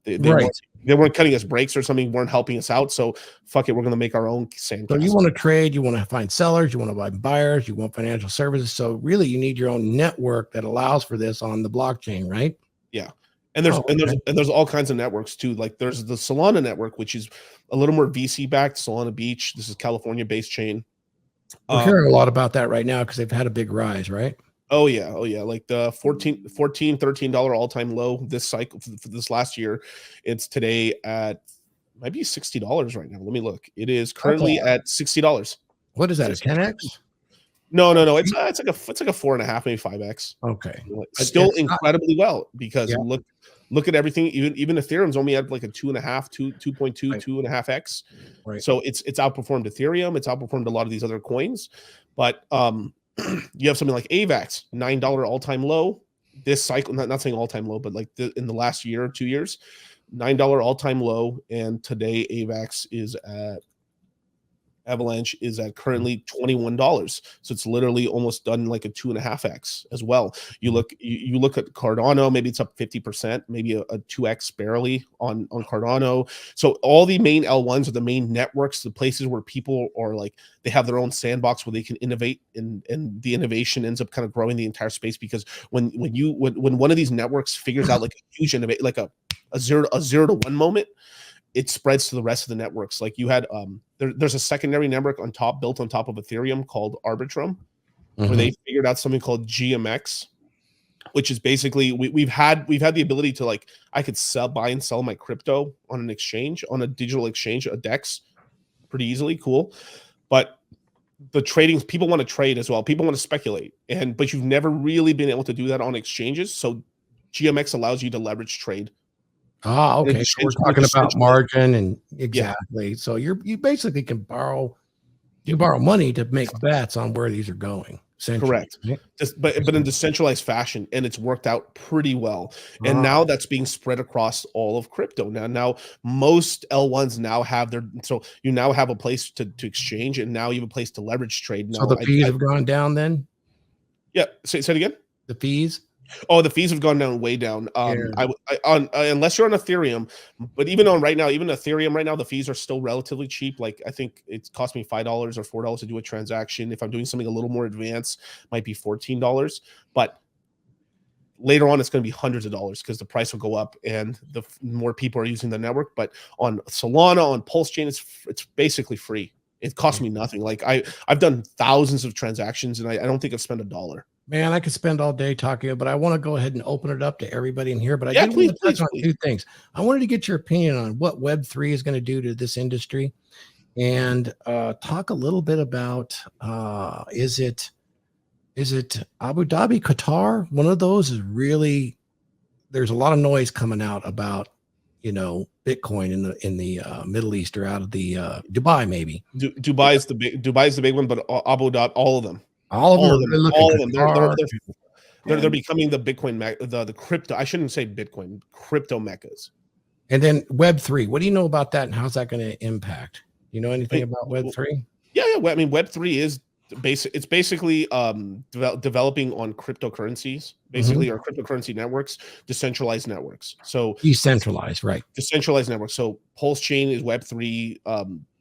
they weren't cutting us breaks or something, weren't helping us out. So fuck it, we're gonna make our own sandcastle. So you want to trade, you want to find sellers, you want to buy buyers, you want financial services. So really, you need your own network that allows for this on the blockchain, right? Yeah. And there's all kinds of networks too. Like there's the Solana network, which is a little more VC backed. Solana Beach. This is California based chain. We're hearing a lot about that right now because they've had a big rise, right? Oh yeah. Like the $13 all time low this cycle for this last year. It's today at maybe $60 right now. Let me look. It is currently at $60. What is that? A 10x? No. It's like a 4.5, maybe 5x. Okay. Still incredibly well, because look at everything. Even Ethereum's only at like a 2.5, 2.2, 2.5x. Right. So it's outperformed Ethereum. It's outperformed a lot of these other coins. But you have something like AVAX, $9 all time low. This cycle, not saying all time low, but like in the last year or 2 years, $9 all time low. And today AVAX is at Avalanche is at currently $21. So it's literally almost done like a 2.5x as well. You look at Cardano, maybe it's up 50%, maybe a 2x barely on Cardano. So all the main L1s are the main networks, the places where people are like, they have their own sandbox where they can innovate, and the innovation ends up kind of growing the entire space. Because when one of these networks figures out like a huge innovate, like a 0 to 1 moment, it spreads to the rest of the networks. Like you had there's a secondary network built on top of Ethereum called Arbitrum, where they figured out something called GMX, which is basically we've had the ability to, like, I could buy and sell my crypto on an exchange, on a digital exchange, a DEX, pretty easily. Cool. But the trading, people want to trade as well. People want to speculate, but you've never really been able to do that on exchanges. So GMX allows you to leverage trade. Ah, okay. So we're talking about margin and exactly. Yeah. So you basically can borrow money to make bets on where these are going. Correct. Right? But in decentralized fashion, and it's worked out pretty well. And now that's being spread across all of crypto. Now most L1s now have so you now have a place to exchange, and now you have a place to leverage trade. Now, so the fees have gone down then? Yeah. Say it again. The fees? Oh, the fees have gone down, way down. Unless you're on Ethereum, but even Ethereum right now, the fees are still relatively cheap. Like I think it cost me $5 or $4 to do a transaction. If I'm doing something a little more advanced, might be $14. But later on, it's going to be hundreds of dollars because the price will go up and the more people are using the network. But on Solana, on Pulse Chain, it's basically free. It costs me nothing. Like I've done thousands of transactions, and I don't think I've spent $1. Man, I could spend all day talking, but I want to go ahead and open it up to everybody in here. But I did please, want to touch on two things. I wanted to get your opinion on what Web3 is going to do to this industry, and talk a little bit about is it Abu Dhabi, Qatar? One of those is really, there's a lot of noise coming out about Bitcoin in the Middle East or out of the Dubai maybe. Dubai's the big one, but Abu Dhabi, all of them. All of them. They're becoming the Bitcoin the crypto. I shouldn't say Bitcoin, crypto meccas. And then Web3. What do you know about that, and how's that going to impact? You know anything about Web3? Yeah. I mean, Web3 is it's basically developing on cryptocurrencies, basically, or cryptocurrency networks, decentralized networks. So decentralized, right? Decentralized networks. So Pulse Chain is Web3.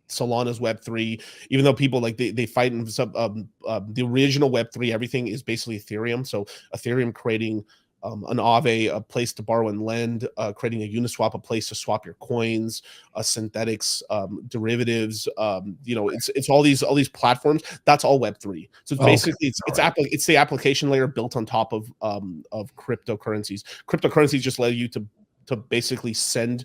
Solana's Web3, even though people they fight in the original Web3, everything is basically Ethereum. So Ethereum creating an Aave, a place to borrow and lend, creating a Uniswap, a place to swap your coins, synthetics, derivatives. It's all these platforms. That's all Web3. So basically, it's the application layer built on top of cryptocurrencies. Cryptocurrencies just allow you to basically send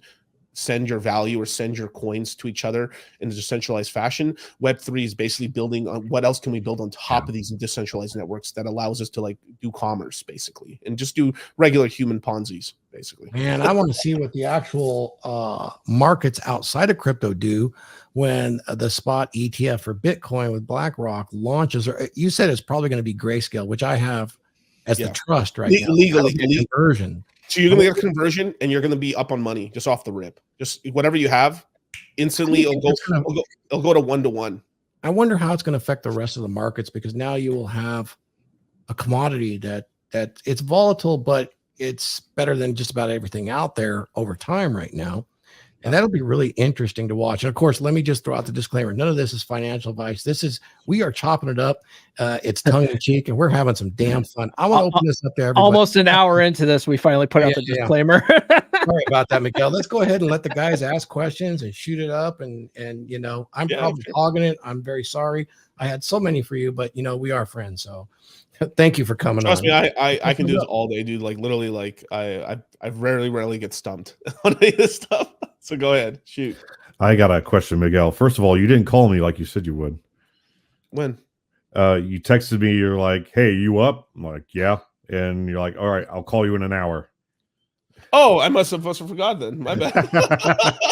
your value or send your coins to each other in a decentralized fashion. Web3 is basically building on what else can we build on top of these decentralized networks that allows us to do commerce basically, and just do regular human Ponzi's basically. Man, I want to see what the actual markets outside of crypto do when the spot ETF for Bitcoin with BlackRock launches. Or you said it's probably going to be Grayscale, which I have as the trust right now. Legally conversion. So you're going to get a conversion, and you're going to be up on money just off the rip. Just whatever you have, instantly it'll go to 1-to-1. I wonder how it's going to affect the rest of the markets, because now you will have a commodity that it's volatile, but it's better than just about everything out there over time right now. And that'll be really interesting to watch. And of course, let me just throw out the disclaimer. None of this is financial advice. We are chopping it up. It's tongue in cheek, and we're having some damn fun. I want to open this up to everybody. Almost an hour into this, we finally put out the disclaimer. Sorry about that, Miguel. Let's go ahead and let the guys ask questions and shoot it up. And I'm probably hogging it. I'm very sorry. I had so many for you, but we are friends. So thank you for coming on. Trust me, I can do this all day, dude. Like literally, I rarely get stumped on any of this stuff. So go ahead, shoot. I got a question, Miguel. First of all, you didn't call me like you said you would. When? You texted me. You're like, "Hey, you up?" I'm like, "Yeah," and you're like, "All right, I'll call you in an hour." Oh, I must have forgot then. My bad.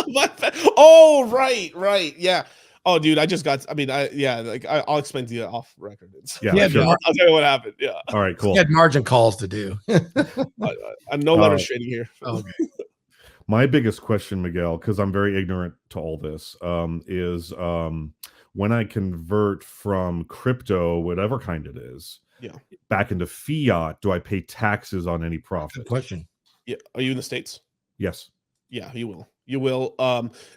My bad. Oh, right, yeah. Oh, dude, I just got. I mean, I'll explain to you off record. Sure. I'll tell you what happened. Yeah. All right, cool. You had margin calls to do. I'm no letter trading here. Okay. My biggest question, Miguel, because I'm very ignorant to all this, is when I convert from crypto, whatever kind it is, back into fiat, do I pay taxes on any profit? Good question. Yeah. Are you in the States? Yes. Yeah, you will. You will.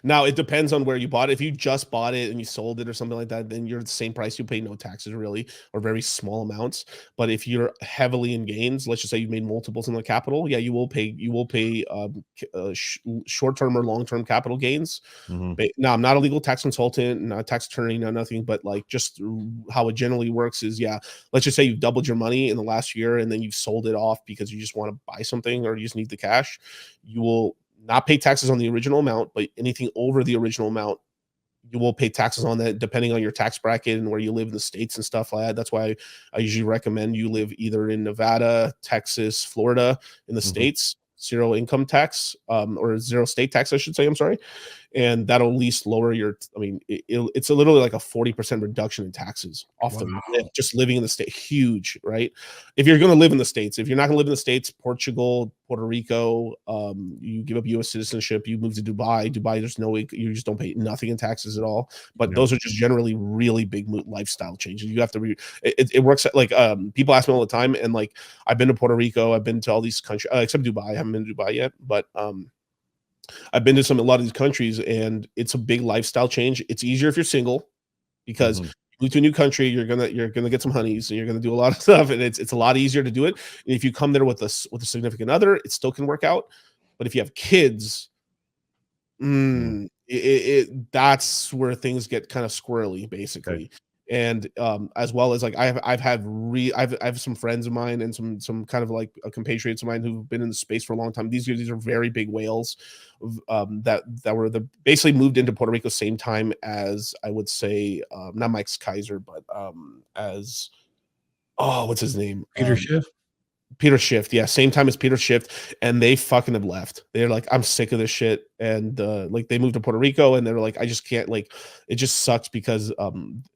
Now it depends on where you bought it. If you just bought it and you sold it or something like that, then you're the same price. You pay no taxes really, or very small amounts. But if you're heavily in gains, let's just say you made multiples in the capital, you will pay. You will pay short-term or long-term capital gains. Mm-hmm. Now, I'm not a legal tax consultant, not a tax attorney, not nothing. But like just how it generally works is, let's just say you've doubled your money in the last year, and then you've sold it off because you just want to buy something or you just need the cash. You will not pay taxes on the original amount, but anything over the original amount, you will pay taxes on that depending on your tax bracket and where you live in the states and stuff like that. That's why I usually recommend you live either in Nevada, Texas, Florida, in the states, zero income tax, or zero state tax, I should say. I'm sorry. And that'll at least lower your, I mean, it's a literally like a 40% reduction in taxes off just living in the state. Huge, right? If you're going to live in the States, if you're not going to live in the States, Portugal, Puerto Rico, you give up U.S. citizenship, you move to Dubai. There's you just don't pay nothing in taxes at all. But those are just generally really big lifestyle changes. You have to, it works like, people ask me all the time. And like, I've been to Puerto Rico, I've been to all these countries, except Dubai. I haven't been to Dubai yet, but, I've been to a lot of these countries, and it's a big lifestyle change. It's easier if you're single, because you move to a new country, you're gonna get some honeys, and you're gonna do a lot of stuff, and it's a lot easier to do it. And if you come there with a significant other, it still can work out. But if you have kids, that's where things get kind of squirrely, basically. Okay. And as well as like I've had some friends of mine and some kind of like compatriots of mine who've been in the space for a long time. These are very big whales that were basically moved into Puerto Rico same time as, I would say, not Mike Kaiser, but as what's his name? Peter Schiff. Peter Schiff, yeah, same time as Peter Schiff, and they fucking have left. They're like, I'm sick of this shit, and like they moved to Puerto Rico, and they're like, I just can't, like, it just sucks because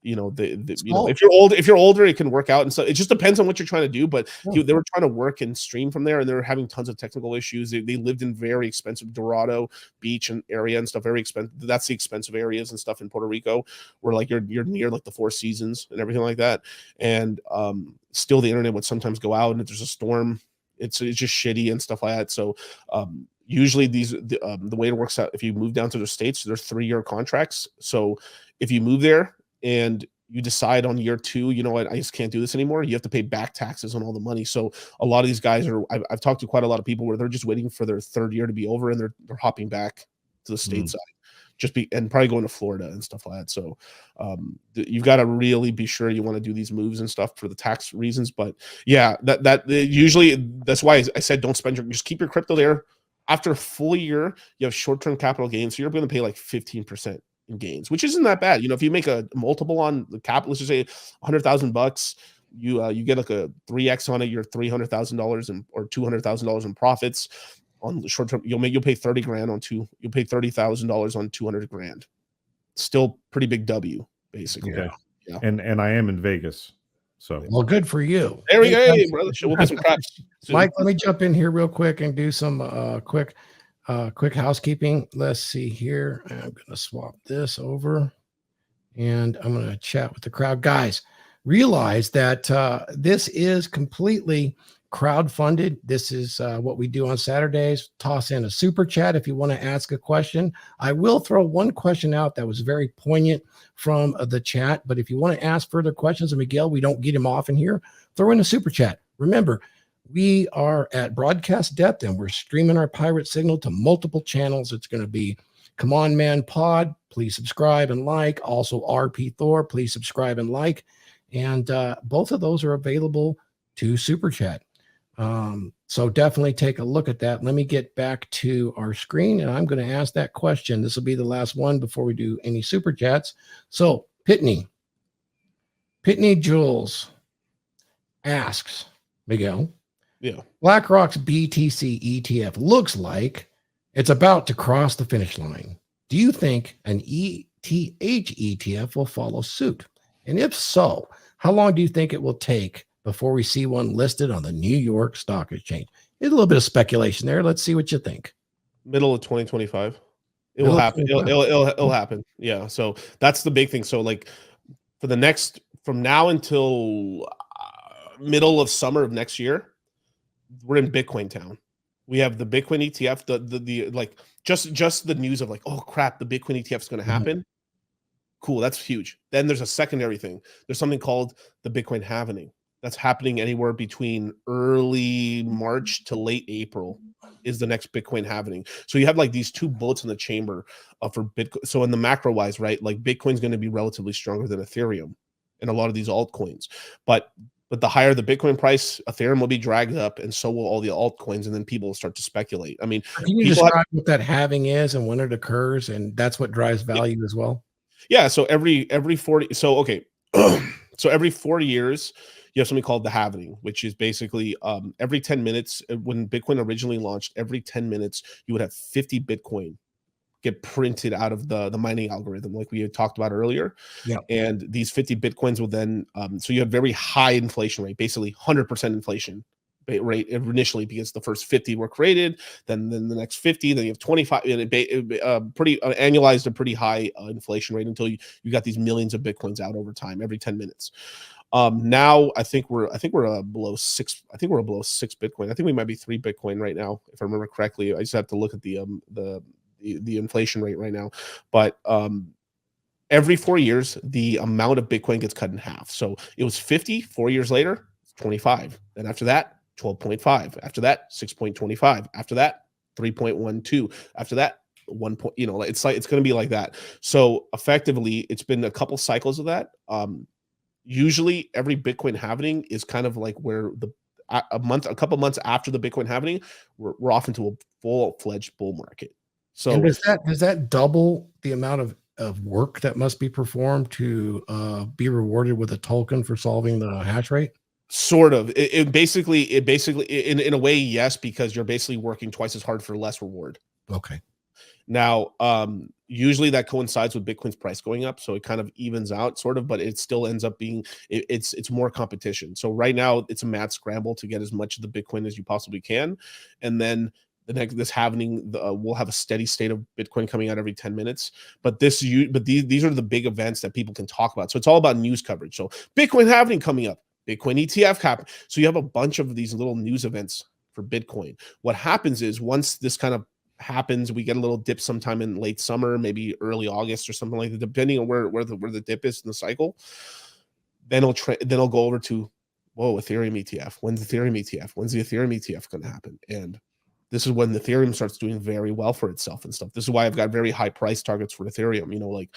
you know, if you're older, it can work out, and so it just depends on what you're trying to do. But they were trying to work and stream from there, and they were having tons of technical issues. They lived in very expensive Dorado Beach and area and stuff, very expensive. That's the expensive areas and stuff in Puerto Rico, where like you're near like the Four Seasons and everything like that, and still the internet would sometimes go out, and if there's a storm, it's just shitty and stuff like that. So usually the way it works out, if you move down to the States, there's 3-year contracts. So if you move there and you decide on year 2, you know what, I just can't do this anymore, you have to pay back taxes on all the money. So a lot of these guys I've talked to quite a lot of people where they're just waiting for their 3rd year to be over, and they're hopping back to the stateside. And probably going to Florida and stuff like that. So you've got to really be sure you want to do these moves and stuff for the tax reasons. But yeah, that usually, that's why I said don't spend just keep your crypto there. After a full year, you have short-term capital gains, so you're going to pay like 15% in gains, which isn't that bad. You know, if you make a multiple on the capital, let's just say $100,000, you get like a 3x on it. You're $300,000 or $200,000 in profits. On the short term, you'll pay 30 grand on you'll pay $30,000 on 200 grand. Still pretty big W, basically. Okay. Yeah. And I am in Vegas. So well, good for you. There we go, brother. We'll get some craps. Mike, let me jump in here real quick and do some quick housekeeping. Let's see here. I'm going to swap this over, and I'm going to chat with the crowd. Guys, realize that this is completely crowdfunded. This is what we do on Saturdays. Toss in a super chat if you want to ask a question. I will throw one question out that was very poignant from the chat, but if you want to ask further questions of Miguel, we don't get him off in here, throw in a super chat. Remember, we are at broadcast depth, and we're streaming our pirate signal to multiple channels. It's going to be Come On Man Pod. Please subscribe and like. Also RP Thor, please subscribe and like. And both of those are available to super chat. So definitely take a look at that. Let me get back to our screen, and I'm going to ask that question. This will be the last one before we do any super chats. So Pitney Jules asks, Miguel, BlackRock's BTC ETF looks like it's about to cross the finish line. Do you think an ETH ETF will follow suit? And if so, how long do you think it will take before we see one listed on the New York Stock Exchange? It's a little bit of speculation there. Let's see what you think. Middle of 2025. It will happen. It'll happen. Yeah. So that's the big thing. So like from now until middle of summer of next year, we're in Bitcoin town. We have the Bitcoin ETF, the like just the news of like, oh crap, the Bitcoin ETF is going to happen. Cool. That's huge. Then there's a secondary thing. There's something called the Bitcoin halving. That's happening anywhere between early March to late April is the next Bitcoin halving. So you have like these two bullets in the chamber for Bitcoin. So in the macro wise, right, like Bitcoin's going to be relatively stronger than Ethereum and a lot of these altcoins. But the higher the Bitcoin price, Ethereum will be dragged up, and so will all the altcoins, and then people will start to speculate. I mean, can you describe what that halving is and when it occurs, and that's what drives value as well? Yeah. So every 40. So okay. So every 4 years, you have something called the halving, which is basically every 10 minutes. When Bitcoin originally launched, every 10 minutes you would have 50 Bitcoin get printed out of the mining algorithm, like we had talked about earlier. Yeah. And these 50 Bitcoins will then, so you have very high inflation rate, basically 100% inflation rate initially, because the first 50 were created, then the next 50, then you have 25, pretty annualized a pretty high inflation rate until you got these millions of Bitcoins out over time, every 10 minutes. Now I think we're below 6. I think we're below 6 Bitcoin. I think we might be 3 Bitcoin right now, if I remember correctly. I just have to look at the inflation rate right now, but every 4 years the amount of Bitcoin gets cut in half. So it was 50 4 years later, 25, then after that 12.5, after that 6.25, after that 3.12, after that 1 point, it's like it's going to be like that. So effectively it's been a couple cycles of that. Usually every Bitcoin halving is kind of like where a couple months after the Bitcoin halving, we're off into a full-fledged bull market. So and does that double the amount of work that must be performed to be rewarded with a token for solving the hash rate? Sort of. It basically in a way, yes, because you're basically working twice as hard for less reward. Okay. Now, usually that coincides with Bitcoin's price going up, so it kind of evens out, sort of, but it still ends up being it's more competition. So right now it's a mad scramble to get as much of the Bitcoin as you possibly can, and then this halving, we'll have a steady state of Bitcoin coming out every 10 minutes. But these are the big events that people can talk about. So it's all about news coverage. So Bitcoin halving coming up, Bitcoin ETF happen. So you have a bunch of these little news events for Bitcoin. What happens is once this kind of happens, we get a little dip sometime in late summer, maybe early August or something like that, depending on where the dip is in the cycle. Then it'll go over to, whoa, Ethereum ETF. When's Ethereum ETF? When's the Ethereum ETF going to happen? And this is when the Ethereum starts doing very well for itself and stuff. This is why I've got very high price targets for Ethereum.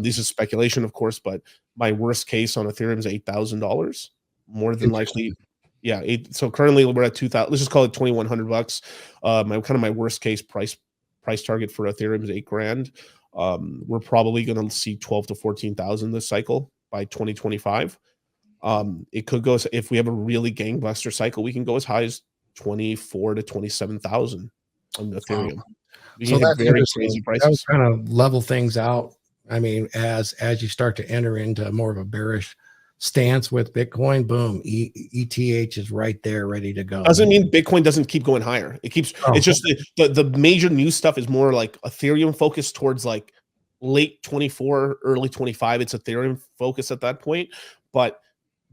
This is speculation, of course, but my worst case on Ethereum is $8,000, more than likely. Yeah. So currently we're at 2,000. Let's just call it $2,100. My worst case price target for Ethereum is $8,000. We're probably going to see 12 to 14,000 this cycle by 2025. It could go, if we have a really gangbuster cycle, we can go as high as 24 to 27,000 on Ethereum. So that's very crazy prices. That would kind of level things out. I mean, as you start to enter into more of a bearish stance with Bitcoin, boom, ETH is right there, ready to go. Doesn't mean Bitcoin doesn't keep going higher. It keeps. It's just the major news stuff is more like Ethereum focused towards like late 24, early 25. It's Ethereum focus at that point, but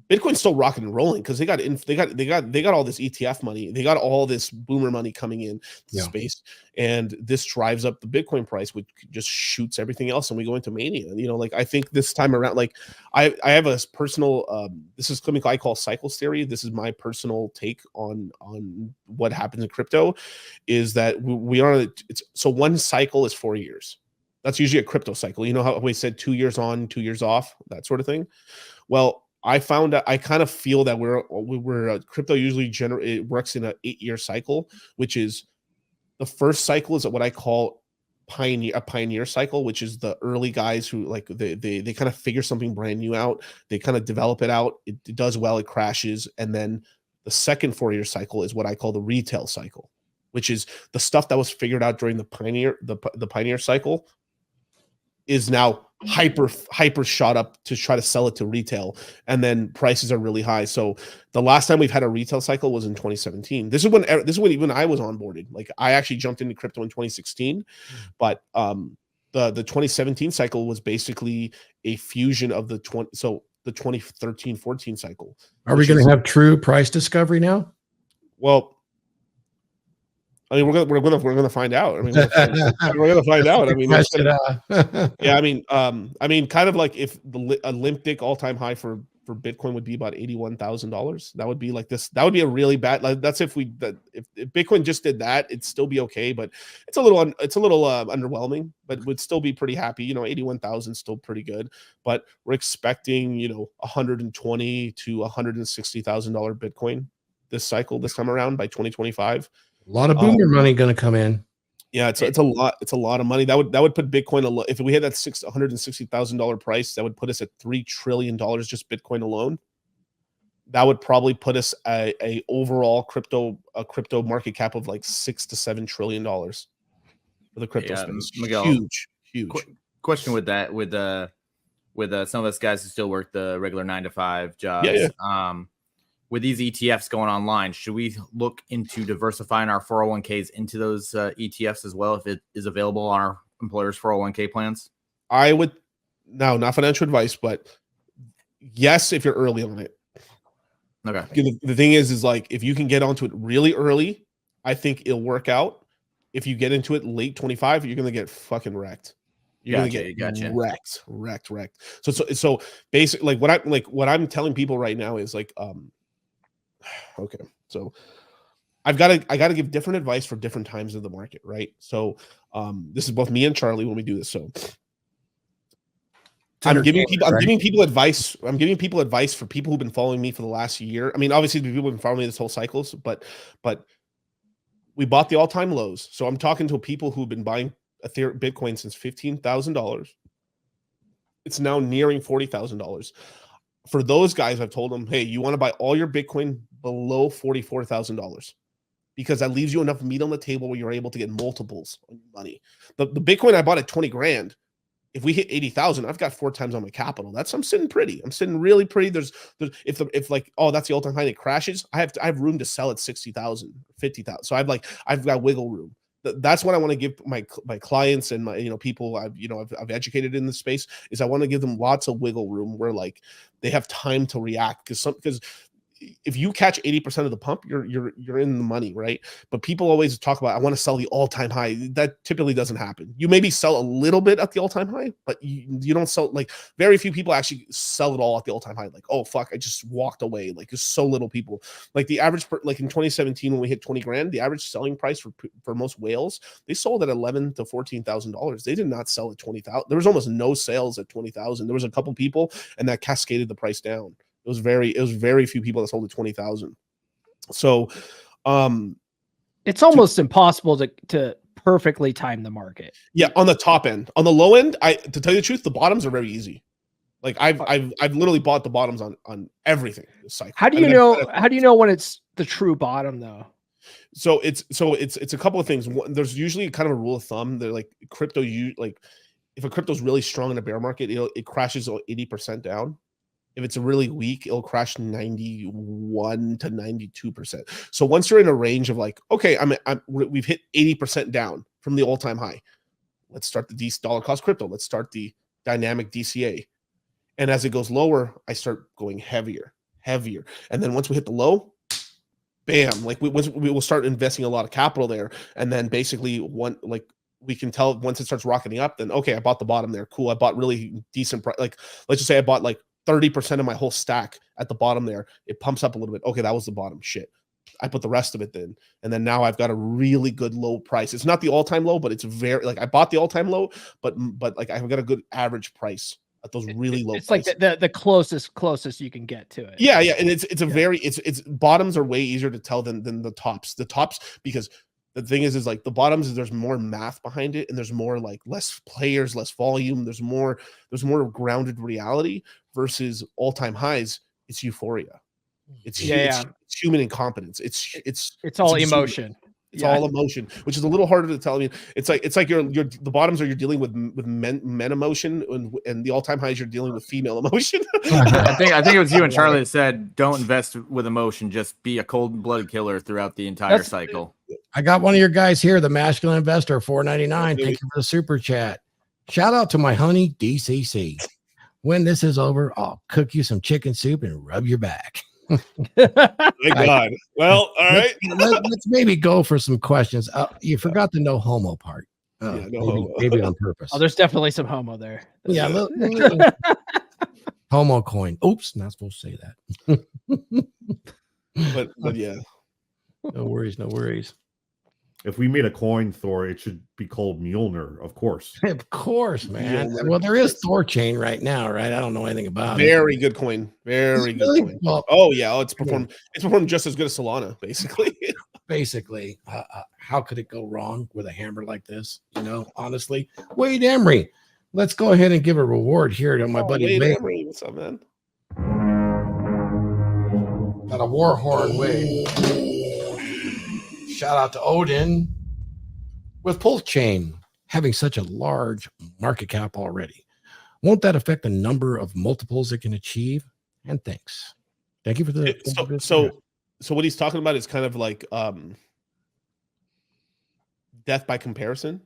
Bitcoin's still rocking and rolling because they got all this ETF money. They got all this boomer money coming in space, and this drives up the Bitcoin price, which just shoots everything else. And we go into mania. And, I think this time around, like I have a personal. This is something I call cycles theory. This is my personal take on what happens in crypto. Is that we are. So one cycle is 4 years. That's usually a crypto cycle. You know how we said 2 years on, 2 years off, that sort of thing. Well, I found that I kind of feel that we're crypto usually it works in an 8-year cycle, which is the first cycle is what I call a pioneer cycle, which is the early guys who like they kind of figure something brand new out. They kind of develop it out. It does well, it crashes. And then the second 4-year cycle is what I call the retail cycle, which is the stuff that was figured out during the pioneer cycle is now hyper shot up to try to sell it to retail, and then prices are really high. So the last time we've had a retail cycle was in 2017. This is when even I was onboarded. Like I actually jumped into crypto in 2016, but the 2017 cycle was basically a fusion of the 2013-14 cycle. Are we going to have true price discovery now? Well, I mean, we're gonna find out. I mean, we're gonna find out. I mean, I mean, kind of like if a limp dick all-time high for Bitcoin would be about $81,000. That would be like this. That would be a really bad. Like that's if Bitcoin just did that, it'd still be okay. But it's a little underwhelming. But would still be pretty happy. 81,000 still pretty good. But we're expecting $120,000 to $160,000 Bitcoin this time around by 2025. A lot of boomer money going to come in. Yeah, it's a lot. It's a lot of money. That would put Bitcoin if we had that $660,000 price, that would put us at $3 trillion just Bitcoin alone. That would probably put us a overall crypto market cap of like $6 to $7 trillion for the crypto space. Miguel, huge. Question with that, with some of us guys who still work the regular 9-to-5 jobs. Yeah. With these ETFs going online, should we look into diversifying our 401ks into those ETFs as well if it is available on our employers' 401k plans? I would, no, not financial advice, but yes, if you're early on it. Okay. The thing is like if you can get onto it really early, I think it'll work out. If you get into it late 25, you're gonna get fucking wrecked. You're gonna get wrecked. So basically, what I'm telling people right now is like, okay, so I gotta give different advice for different times of the market, right? So this is both me and Charlie when we do this. So I'm giving people advice. I'm giving people advice for people who've been following me for the last year. I mean, obviously the people who've been following me this whole cycle, but we bought the all-time lows. So I'm talking to people who've been buying Bitcoin since $15,000. It's now nearing $40,000. For those guys, I've told them, hey, you want to buy all your Bitcoin below $44,000 because that leaves you enough meat on the table where you're able to get multiples on your money. The Bitcoin I bought at 20 grand. If we hit 80,000, I've got 4 times on my capital. I'm sitting pretty. I'm sitting really pretty. There's if like, oh, that's the all-time high and it crashes, I have room to sell at 60,000, 50,000. So I've got wiggle room. That's what I want to give my clients and my people I've educated in this space is I want to give them lots of wiggle room where like they have time to react because if you catch 80% of the pump, you're in the money, right? But people always talk about I want to sell the all-time high. That typically doesn't happen. You maybe sell a little bit at the all-time high, but you don't sell, like very few people actually sell it all at the all-time high. Like, oh fuck, I just walked away. Like there's so little people. Like the average like in 2017 when we hit 20 grand, the average selling price for most whales, they sold at $11,000 to $14,000. They did not sell at 20,000. There was almost no sales at 20,000. There was a couple people and that cascaded the price down. It was very few people that sold at 20,000. So, it's almost impossible to perfectly time the market. Yeah, on the top end. On the low end, to tell you the truth, the bottoms are very easy. Like I've literally bought the bottoms on everything this cycle. How do you know when it's the true bottom though? So it's a couple of things. There's usually kind of a rule of thumb. They're like crypto. If a crypto's really strong in a bear market, it crashes 80% down. If it's really weak, it'll crash 91 to 92%. So once you're in a range of like, okay, we've hit 80% down from the all-time high. Let's start the dollar cost crypto. Let's start the dynamic DCA. And as it goes lower, I start going heavier. And then once we hit the low, bam, like we will start investing a lot of capital there. And then basically we can tell once it starts rocketing up, then okay, I bought the bottom there. Cool. I bought really decent price. Like let's just say I bought like 30% of my whole stack at the bottom there. It pumps up a little bit. Okay, that was the bottom. Shit. I put the rest of it in. And then now I've got a really good low price. It's not the all-time low, but it's very like I bought the all-time low, but like I've got a good average price at those really low prices. Like the closest you can get to it. Yeah. And it's bottoms are way easier to tell than the tops. The tops, because the thing is like the bottoms, there's more math behind it, and there's more like less players, less volume. There's more grounded reality versus all-time highs. It's euphoria. It's human incompetence. It's all emotion. It's all emotion, which is a little harder to tell. I mean, it's like you're the bottoms are you're dealing with men emotion, and the all-time highs you're dealing with female emotion. I think it was you and Charlie that said, "Don't invest with emotion. Just be a cold-blooded killer throughout the entire cycle." I got one of your guys here, the Masculine Investor, $4.99. Thank you for the super chat. Shout out to my honey DCC. When this is over, I'll cook you some chicken soup and rub your back. Thank God. Well, all right. Let's maybe go for some questions. You forgot the no homo part. Maybe on purpose. Oh, there's definitely some homo there. Yeah. Homo coin. Oops, not supposed to say that. but yeah. No worries. If we made a coin, Thor, it should be called Mjolnir, of course. Of course, man. Well, there is Thor chain right now, right? I don't know anything about it. Very good coin. Very good coin. Well, oh yeah, it's performed just as good as Solana, basically. basically, how could it go wrong with a hammer like this? You know, honestly, Wade Emery. Let's go ahead and give a reward here to my buddy Wade. Emery, what's up, man? Got a war horn, Wade. Shout out to Odin. With Pulse Chain having such a large market cap already, won't that affect the number of multiples it can achieve? And thanks. Thank you for the. So what he's talking about is kind of like death by comparison.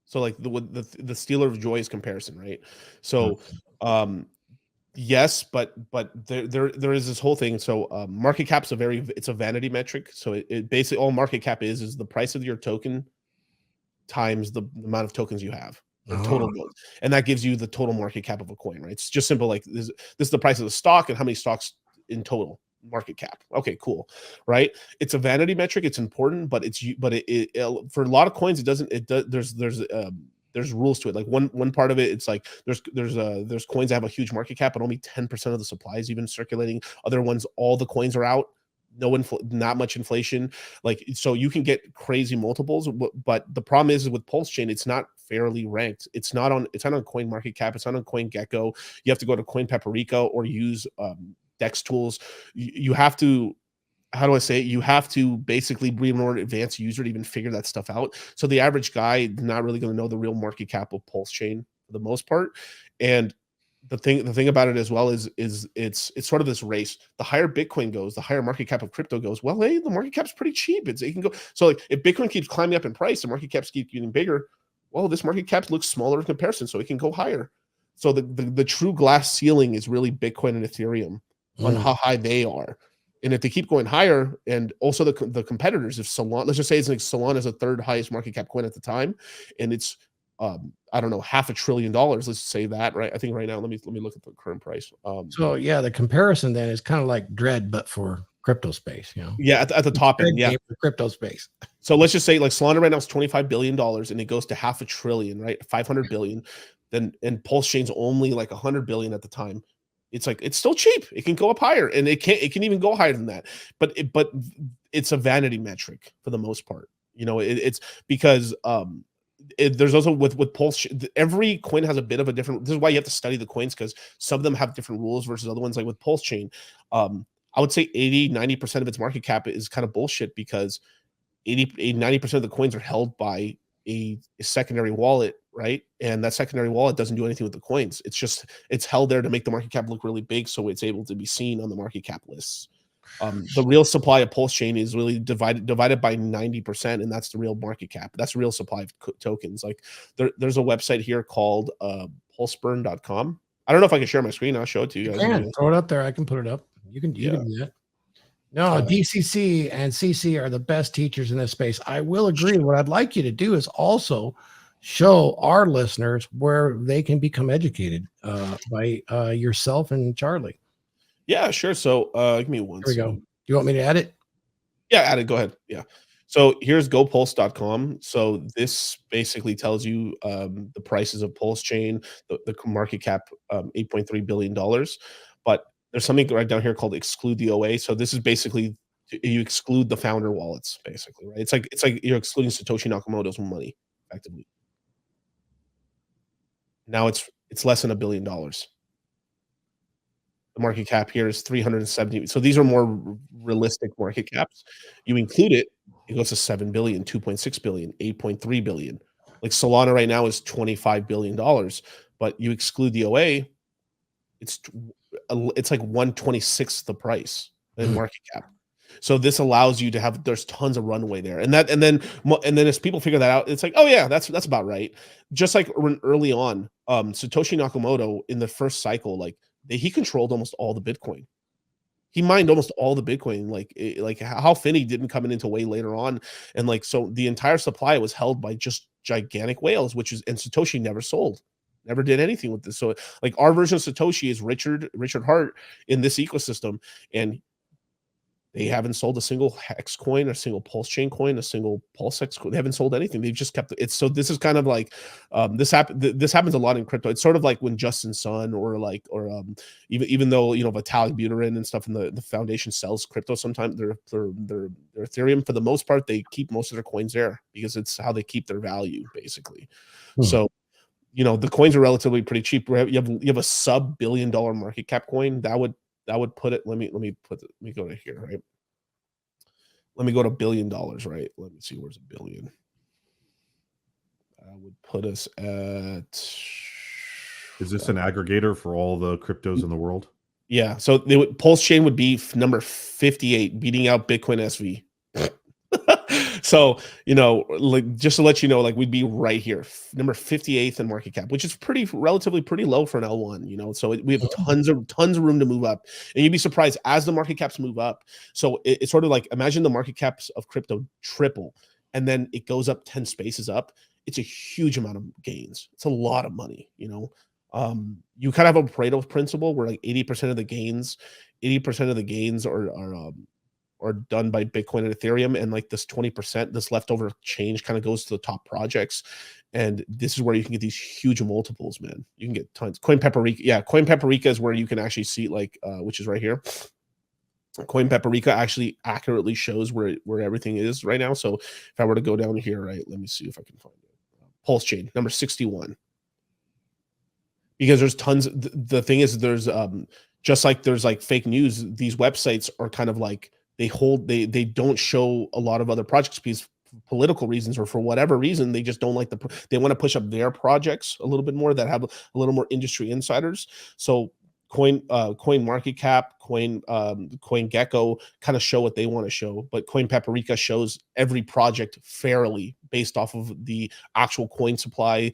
So like the stealer of joy is comparison, right? So yes, but there is this whole thing. So market cap's it's a vanity metric. So it basically, all market cap is the price of your token times the amount of tokens you have, the total vote, and that gives you the total market cap of a coin, right? It's just simple. Like this is the price of the stock and how many stocks in total market cap. Okay, cool, right? It's a vanity metric. It's important, but it for a lot of coins, there's rules to it. Like one part of it, it's like there's coins that have a huge market cap, but only 10% of the supply is even circulating. Other ones, all the coins are out. Not much inflation. Like, so you can get crazy multiples, but the problem is with Pulse Chain, it's not fairly ranked. It's not on Coin Market Cap. It's not on Coin Gecko. You have to go to Coin Paprika or use DEX tools. You have to, how do I say it? You have to basically be a more advanced user to even figure that stuff out. So the average guy is not really going to know the real market cap of Pulse Chain for the most part. And the thing about it as well is it's sort of this race. The higher Bitcoin goes, the higher market cap of crypto goes. Well, hey, the market cap's pretty cheap. It can go. So like if Bitcoin keeps climbing up in price, the market caps keep getting bigger. Well, this market cap looks smaller in comparison, so it can go higher. So the true glass ceiling is really Bitcoin and Ethereum on how high they are. And if they keep going higher, and also the competitors, if Solana, let's just say it's like Solana is the third highest market cap coin at the time, and it's I don't know, $500 billion. Let's say that, right? I think right now, let me look at the current price. So yeah, the comparison then is kind of like Dread, but for crypto space, you know? Yeah, at the top end, yeah, for crypto space. So let's just say like Solana right now is $25 billion, and it goes to $500 billion, right? 500 billion. Then and Pulse Chain's only like 100 billion at the time. It's like it's still cheap. It can go up higher, and it can even go higher than that. But it's a vanity metric for the most part. You know, it's because there's also with Pulse, every coin has a bit of a different. This is why you have to study the coins, because some of them have different rules versus other ones. Like with Pulse Chain, I would say 80-90% of its market cap is kind of bullshit, because 90% of the coins are held by a secondary wallet, right? And that secondary wallet doesn't do anything with the coins. It's held there to make the market cap look really big, so it's able to be seen on the market cap lists. The real supply of Pulse Chain is really divided by 90%, and that's the real market cap. That's the real supply of tokens. Like there's a website here called pulseburn.com. I don't know if I can share my screen. I'll show it to you. Throw it up there. I can put it up. You can do that. No, DCC and CC are the best teachers in this space. I will agree. What I'd like you to do is also show our listeners where they can become educated by yourself and Charlie. Yeah, sure. So give me one. Here we go. Do you want me to add it? Yeah, add it. Go ahead. Yeah. So here's gopulse.com. So this basically tells you the prices of Pulse Chain, the market cap, $8.3 billion. But there's something right down here called exclude the OA. So this is basically you exclude the founder wallets, basically, right? It's like you're excluding Satoshi Nakamoto's money, effectively. Now it's less than $1 billion. The market cap here is 370. So these are more realistic market caps. You include it, it goes to 7 billion, 2.6 billion, 8.3 billion. Like Solana right now is $25 billion, but you exclude the OA, it's like 1/26 the price in market cap. So this allows you to have, there's tons of runway there. And then as people figure that out, it's like, oh yeah, that's about right. Just like early on, Satoshi Nakamoto in the first cycle, like he controlled almost all the Bitcoin. He mined almost all the Bitcoin. Like Hal Finney didn't come into way later on. And like, so the entire supply was held by just gigantic whales, and Satoshi never sold. Never did anything with this. So like our version of Satoshi is Richard Hart in this ecosystem. And They haven't sold a single hex coin, a single pulse chain coin, a single pulse hex coin. They haven't sold anything. They've just kept it. So this is kind of like this happens a lot in crypto. It's sort of like when Justin Sun or even though Vitalik Buterin and stuff in the foundation sells crypto, sometimes their Ethereum, for the most part, they keep most of their coins there because it's how they keep their value, basically. So the coins are relatively pretty cheap. You have a sub $1 billion market cap coin that would put it. Let me go to here, right? Let me go to $1 billion, right? Let me see, where's $1 billion? That would put us at. Is this an aggregator for all the cryptos in the world? Yeah. So Pulse Chain would be number 58, beating out Bitcoin SV. So, like, just to let you know, like, we'd be right here, number 58th in market cap, which is relatively pretty low for an L1, so we have tons of room to move up. And you'd be surprised as the market caps move up. So it's sort of like, imagine the market caps of crypto triple, and then it goes up 10 spaces up. It's a huge amount of gains. It's a lot of money, you kind of have a Pareto principle where like 80% of the gains are done by Bitcoin and Ethereum, and like this 20%, this leftover change kind of goes to the top projects. And this is where you can get these huge multiples, man. You can get tons. Coin Paprika is where you can actually see, like, which is right here. Coin Paprika actually accurately shows where everything is right now. So if I were to go down here, right, let me see if I can find it. Pulse Chain, number 61. Because there's tons. The thing is, there's just like there's like fake news. These websites are kind of like, they don't show a lot of other projects because political reasons or for whatever reason, they just don't like they want to push up their projects a little bit more that have a little more industry insiders. So Coin Market Cap, Coin Gecko kind of show what they want to show, but Coin Paprika shows every project fairly based off of the actual coin supply.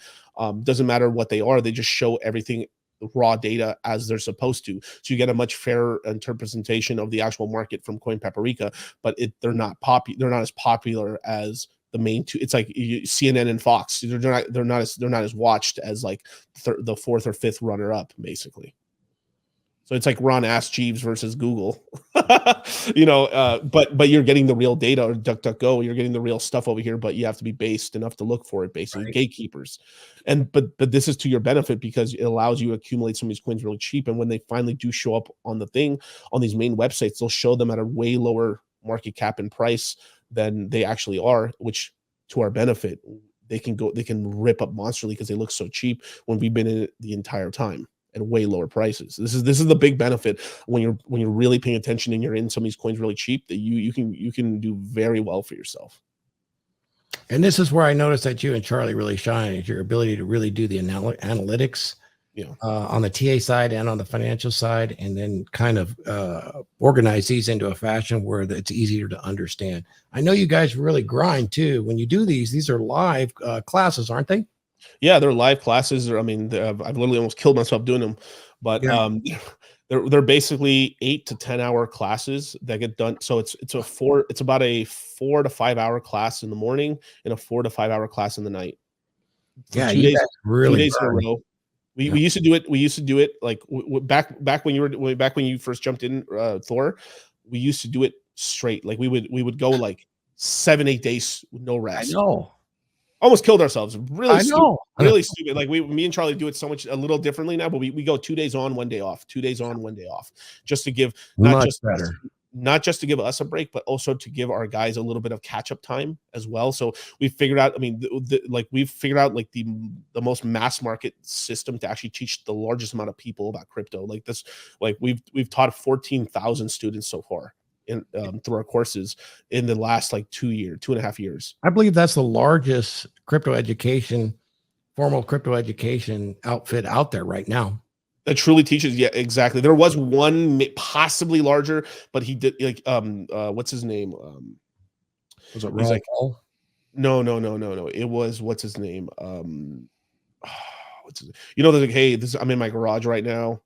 Doesn't matter what they are, they just show everything raw data as they're supposed to. So you get a much fairer interpretation of the actual market from Coin Paprika, but they're not as popular as the main two. It's like CNN and Fox. They're not as watched as like the fourth or fifth runner up, basically. So it's like Ron Ask Jeeves versus Google, but you're getting the real data, or DuckDuckGo, you're getting the real stuff over here, but you have to be based enough to look for it, basically, right. Gatekeepers. But this is to your benefit because it allows you to accumulate some of these coins really cheap. And when they finally do show up on these main websites, they'll show them at a way lower market cap and price than they actually are, which to our benefit, they can rip up monsterly because they look so cheap when we've been in it the entire time. At way lower prices. This is the big benefit when you're really paying attention and you're in some of these coins really cheap, that you can do very well for yourself. And this is where I noticed that you and Charlie really shine, is your ability to really do the analytics on the TA side and on the financial side, and then kind of organize these into a fashion where it's easier to understand. I know you guys really grind too. When you do these are live classes, aren't they? Yeah, they're live classes. I mean, I've literally almost killed myself doing them, but they're basically 8 to 10 hour classes that get done. So it's about a 4 to 5 hour class in the morning and a 4 to 5 hour class in the night. Yeah, 2 days, really 2 days in a row. We used to do it. We used to do it like back when you first jumped in, Thor. We used to do it straight. Like we would go like 7-8 days with no rest. I know. Almost killed ourselves. Really stupid. Like me and Charlie do it a little differently now, but we go 2 days on, 1 day off, 2 days on, 1 day off, just to give not just to give us a break, but also to give our guys a little bit of catch up time as well. So we figured out, we've figured out like the most mass market system to actually teach the largest amount of people about crypto. Like this, like we've taught 14,000 students so far. Through our courses in the last like 2.5 years. I believe that's the largest formal crypto education outfit out there right now. That truly teaches. Yeah, exactly. There was one possibly larger, but he did like what's his name? Was it Ron Paul? No. It was what's his name? What's his name? There's like, hey, I'm in my garage right now.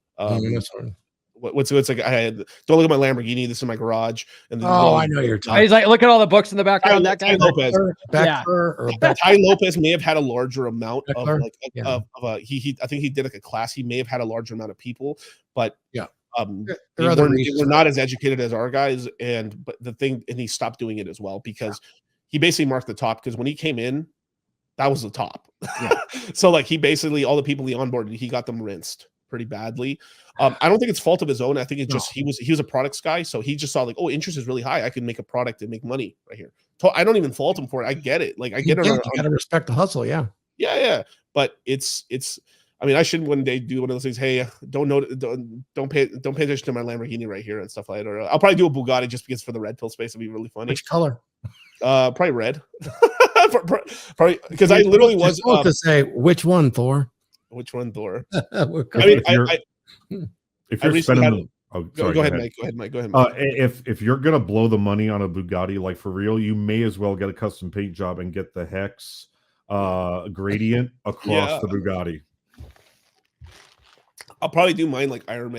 What's like? Don't look at my Lamborghini. This is my garage. And I know you're talking. He's like, look at all the books in the background. That guy, Lopez. Ty Lopez may have had a larger amount of I think he did like a class. He may have had a larger amount of people, but There are other they reasons were for not that. as educated as our guys, and he stopped doing it as well because he basically marked the top, because when he came in, that was the top. So like he basically, all the people he onboarded, he got them rinsed pretty badly. I don't think it's fault of his own. I think it just he was a products guy, so he just saw like, oh, interest is really high. I can make a product and make money right here. So I don't even fault him for it. I get it. Like I get it. You got to respect the hustle. Yeah. Yeah. But it's. I mean, I shouldn't one day do one of those things. Hey, don't pay attention to my Lamborghini right here and stuff like that. Or I'll probably do a Bugatti just because for the red pill space, it'd be really funny. Which color? Probably red. Probably because I literally was to say which one, Thor. Which one, Thor? I mean, if you're spending, go ahead, Mike. Go ahead, Mike. If you're gonna blow the money on a Bugatti, like for real, you may as well get a custom paint job and get the hex gradient across the Bugatti. I'll probably do mine like Iron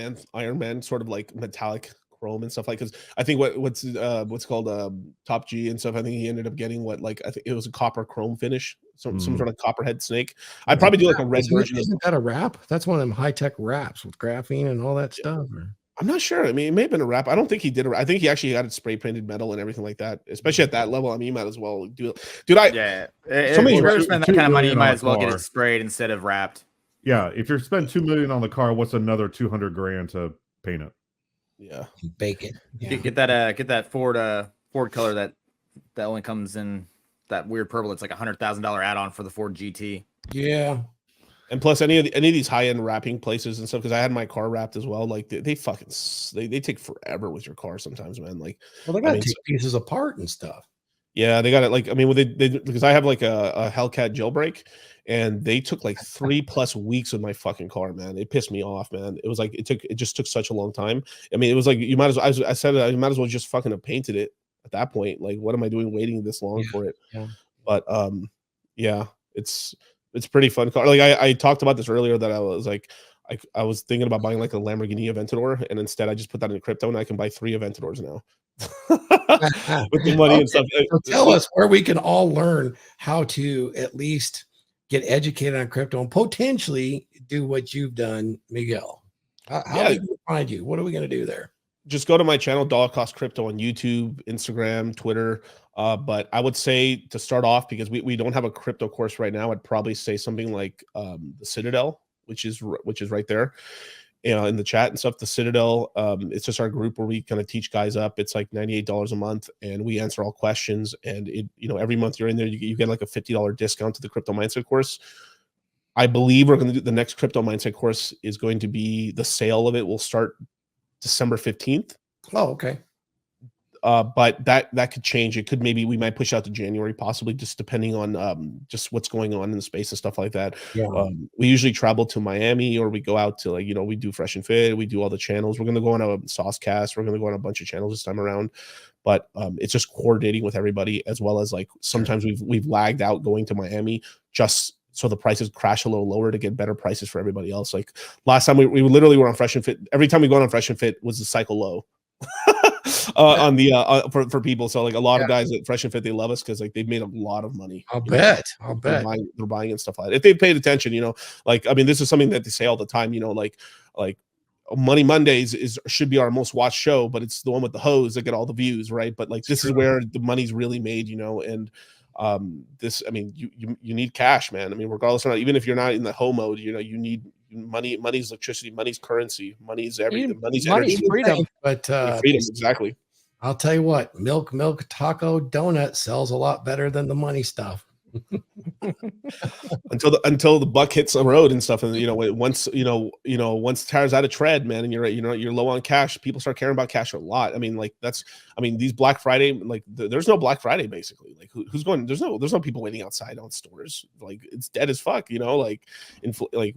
Man sort of like metallic chrome and stuff, like, because I think what's called Top G and stuff, I think he ended up getting I think it was a copper chrome finish, some sort of copperhead snake. I'd probably do like a red version. Isn't that a wrap? That's one of them high-tech wraps with graphene and all that stuff. I'm not sure. I mean, it may have been a wrap. I don't think he did I think he actually had it spray painted metal and everything like that. Especially at that level. I mean, you might as well do it. Dude, if you're going to spend that kind of money, you might as well get it sprayed instead of wrapped. Yeah, if you're spending $2 million on the car, what's another $200,000 to paint it? Yeah, bake it. Yeah. Get that Ford color that only comes in that weird purple. It's like $100,000 add-on for the Ford GT. Yeah, and plus any of these high-end wrapping places and stuff, because I had my car wrapped as well. Like they take forever with your car sometimes, man. Like, well, they gotta take pieces apart and stuff. Yeah, they got it. Like, I mean, they because I have like a Hellcat jailbreak, and they took like 3+ weeks with my fucking car, man. It pissed me off, man. It was like it just took such a long time. I mean, it was like you might as well. I said you might as well just fucking have painted it at that point. Like, what am I doing waiting this long for it? Yeah. But yeah, it's pretty fun car. Like I talked about this earlier, that I was like. I was thinking about buying like a Lamborghini Aventador, and instead I just put that in crypto, and I can buy 3 Aventadors now with the money and stuff. So tell us where we can all learn how to at least get educated on crypto and potentially do what you've done, Miguel. How do we find you? What are we going to do there? Just go to my channel, Dollar Cost Crypto, on YouTube, Instagram, Twitter. But I would say to start off, because we don't have a crypto course right now, I'd probably say something like the Citadel, which is right there, in the chat and stuff. The Citadel, it's just our group where we kind of teach guys up. It's like $98 a month, and we answer all questions. And every month you're in there, you get like a $50 discount to the crypto mindset course. I believe we're going to do the next crypto mindset course is going to be, the sale of it will start December 15th. Oh, okay. But that could change. It could, maybe we might push out to January, possibly, just depending on just what's going on in the space and stuff like that. Yeah. We usually travel to Miami, or we go out to we do Fresh and Fit. We do all the channels. We're going to go on a Saucecast. We're going to go on a bunch of channels this time around. But it's just coordinating with everybody, as well as like sometimes we've lagged out going to Miami just so the prices crash a little lower to get better prices for everybody else. Like last time we literally were on Fresh and Fit. Every time we go on Fresh and Fit was the cycle low. On the for people. So like a lot of guys at Fresh and Fit, they love us because like they've made a lot of money. I'll bet they're buying and stuff like that. If they paid attention, like, I mean, this is something that they say all the time, like Money Mondays should be our most watched show, but it's the one with the hose that get all the views, right? But like this is where the money's really made, and this, I mean, you need cash, man. I mean, regardless of not, even if you're not in the hoe mode, you need money. Money's electricity, money's currency, money's everything, money's energy, freedom. But freedom, exactly. I'll tell you what, milk taco donut sells a lot better than the money stuff. until the buck hits the road and stuff, and once once tires out of tread, man, and you're low on cash, people start caring about cash a lot. I mean, like these Black Friday, like there's no Black Friday basically. Like who's going? There's no people waiting outside on stores. Like it's dead as fuck. Like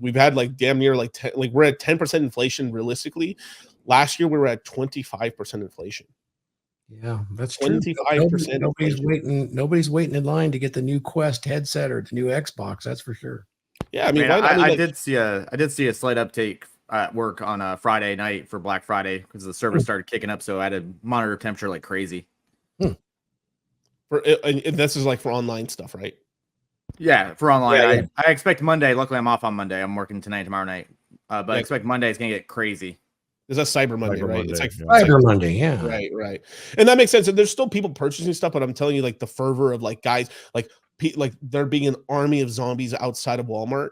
we've had like damn near like we're at 10% inflation realistically. Last year we were at 25% inflation. Yeah, that's 25%. Nobody's waiting in line to get the new Quest headset or the new Xbox. That's for sure. Yeah, I mean, I did see a slight uptake at work on a Friday night for Black Friday because the server started kicking up, so I had to monitor temperature like crazy. And this is like for online stuff, right? Yeah, for online. Yeah. I expect Monday. Luckily, I'm off on Monday. I'm working tonight, tomorrow night. But I expect Monday is gonna get crazy. Is that Cyber Monday, Cyber right? Monday, It's like yeah. Cyber Monday, yeah. right. And that makes sense. And there's still people purchasing stuff, but I'm telling you, like the fervor of like guys, like there being an army of zombies outside of Walmart,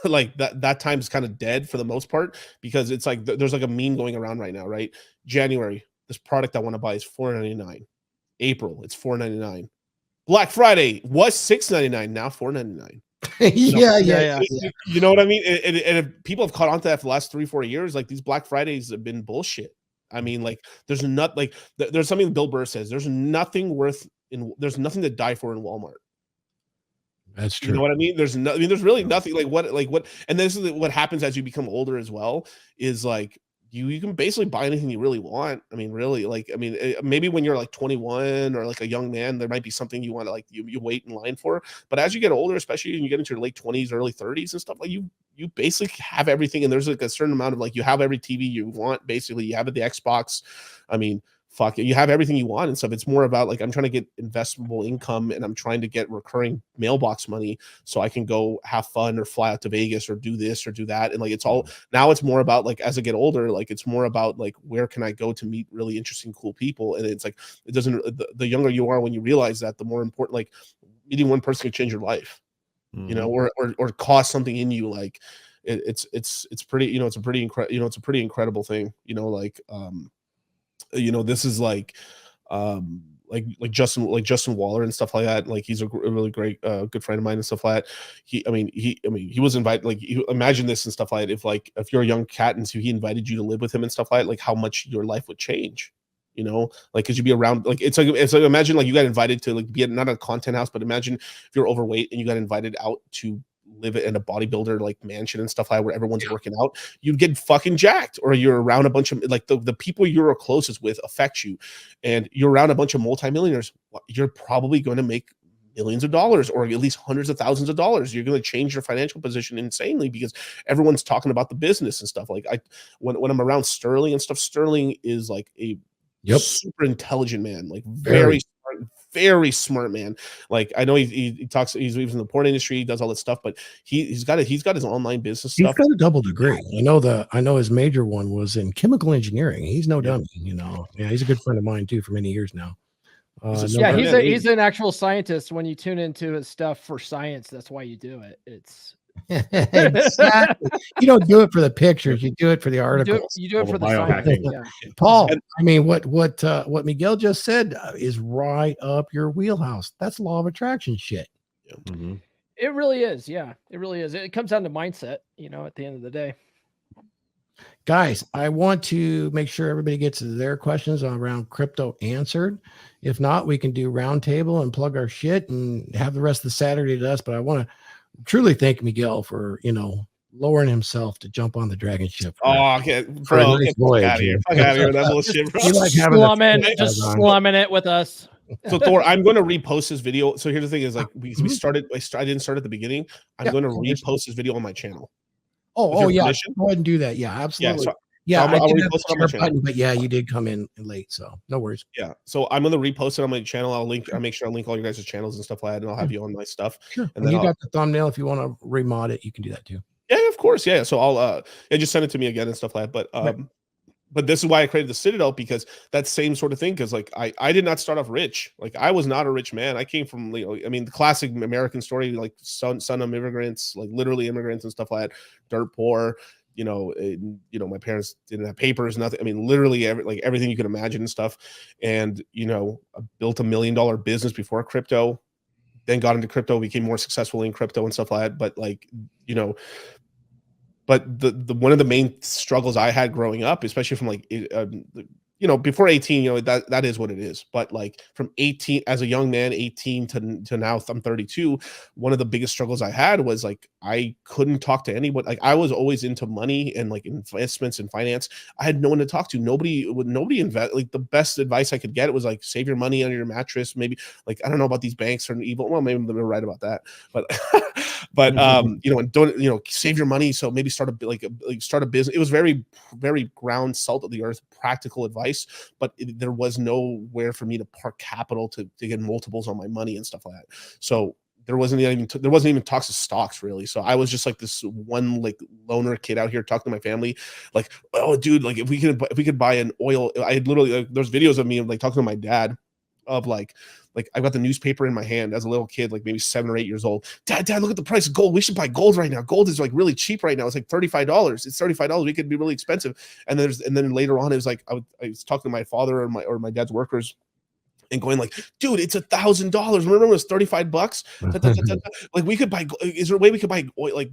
like that time's kind of dead for the most part, because it's like there's like a meme going around right now, right? January, this product I want to buy is $4.99. April, it's $4.99. Black Friday was $6.99, now $4.99. Yeah. You know what I mean? And if people have caught on to that for the last 3-4 years, like these Black Fridays have been bullshit. I mean, like there's there's something Bill Burr says, there's nothing to die for in Walmart. That's true. You know what I mean? There's really nothing like what, and this is what happens as you become older as well, is like you can basically buy anything you really want. I mean, really, maybe when you're like 21 or like a young man, there might be something you want to like you wait in line for. But as you get older, especially when you get into your late 20s, early 30s and stuff, like you basically have everything. And there's like a certain amount of like, you have every TV you want. Basically, you have the Xbox. I mean, fuck it, you have everything you want and stuff. It's more about like, I'm trying to get investable income and I'm trying to get recurring mailbox money so I can go have fun or fly out to Vegas or do this or do that. And like, it's all, now it's more about like, as I get older, like it's more about like, where can I go to meet really interesting, cool people? And it's like, it doesn't, the younger you are when you realize that, the more important, like meeting one person can change your life, you know, or cause something in you. Like it's pretty, it's a pretty incredible, it's a pretty incredible thing, like, this is like Justin Waller and stuff like that. Like he's a really great good friend of mine and stuff like that. He was invited. Like imagine this and stuff like that. If you're a young cat and so he invited you to live with him and stuff like that, like how much your life would change. Like cause you'd be around. Like it's like imagine like you got invited to like be at, not a content house, but imagine if you're overweight and you got invited out to live in a bodybuilder like mansion and stuff like that where everyone's working out, you'd get fucking jacked. Or you're around a bunch of like the people you're closest with affect you, and you're around a bunch of multimillionaires, you're probably going to make millions of dollars or at least hundreds of thousands of dollars. You're going to change your financial position insanely because everyone's talking about the business and stuff. Like when I'm around Sterling and stuff, Sterling is like a super intelligent man, like very smart man. Like I know he talks, he's in the porn industry, he does all this stuff, but he's got his online business stuff. He's got a double degree. I know his major one was in chemical engineering. He's no dummy, Yeah, he's a good friend of mine too for many years now. He's an actual scientist. When you tune into his stuff for science, that's why you do it. It's exactly. You don't do it for the pictures, you do it for the articles. You do it for the science. Yeah. Paul, I mean, what Miguel just said is right up your wheelhouse. That's law of attraction shit. Mm-hmm. It really is. Yeah, it really is. It comes down to mindset, at the end of the day. Guys, I want to make sure everybody gets their questions around crypto answered. If not, we can do roundtable and plug our shit and have the rest of the Saturday to us. But I want to truly thank Miguel for, lowering himself to jump on the dragon ship. Okay, for a nice voyage. Fuck out of here with that bullshit, bro. Just slumming it with us. So Thor, I'm going to repost this video. So here's the thing: is like I didn't start at the beginning. I'm going to repost this video on my channel. Oh yeah, go ahead and do that. Yeah, absolutely. I didn't have the share button, but yeah, you did come in late, so no worries. Yeah, so I'm going to repost it on my channel. I'll make sure I link all your guys' channels and stuff like that, and I'll have you on my stuff. Sure. And then you got the thumbnail. If you want to remod it, you can do that too. Yeah, of course. Yeah. So I'll just send it to me again and stuff like that. But but this is why I created the Citadel, because that same sort of thing. Because like I did not start off rich. Like I was not a rich man. I came from the classic American story, like son of immigrants, like literally immigrants and stuff like that, dirt poor. My parents didn't have papers, nothing. I mean, literally everything you could imagine and stuff. And I built $1 million business before crypto, then got into crypto, became more successful in crypto and stuff like that. But but the one of the main struggles I had growing up, especially from before 18, that is what it is. But like from 18 as a young man, 18 to now I'm 32, one of the biggest struggles I had was like I couldn't talk to anyone. Like I was always into money and like investments and finance. I had no one to talk to. Nobody invest. Like the best advice I could get was like save your money under your mattress. Maybe like I don't know about these banks are evil. Well, maybe they're right about that. But and don't save your money. So maybe start a business. It was very, very ground salt of the earth, practical advice. But there was nowhere for me to park capital to get multiples on my money and stuff like that. So there wasn't even talks of stocks really. So I was just like this one like loner kid out here talking to my family, like, oh dude, like if we could buy an oil. I had literally there's videos of me like talking to my dad of like I got the newspaper in my hand as a little kid, like maybe 7 or 8 years old. Dad, look at the price of gold. We should buy gold right now. Gold is like really cheap right now. It's like $35. It's $35. We could be really expensive. And then later on, it was like I was talking to my father or my dad's workers, and going like, dude, it's $1,000. Remember it was $35? Like we could buy. Is there a way we could buy oil? Like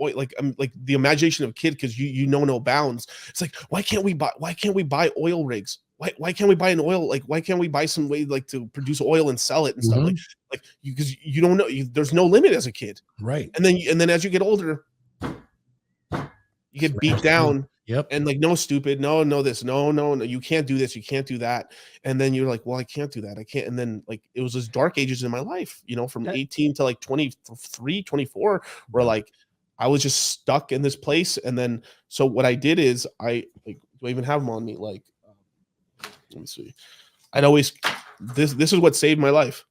oil, like the imagination of a kid, because you know no bounds. It's like why can't we buy oil rigs? Why can't we buy an oil? Like why can't we buy some way like to produce oil and sell it and stuff like because you don't know. There's no limit as a kid, right? And then as you get older, you get beat down. Yep. And like, no, stupid, no, this, no, you can't do this, you can't do that. And then you're like, well, I can't do that. I can't. And then like, it was those dark ages in my life, from 18 to like 23, 24, where like, I was just stuck in this place. And then, so what I did is do I even have them on me? Like, let me see. This is what saved my life.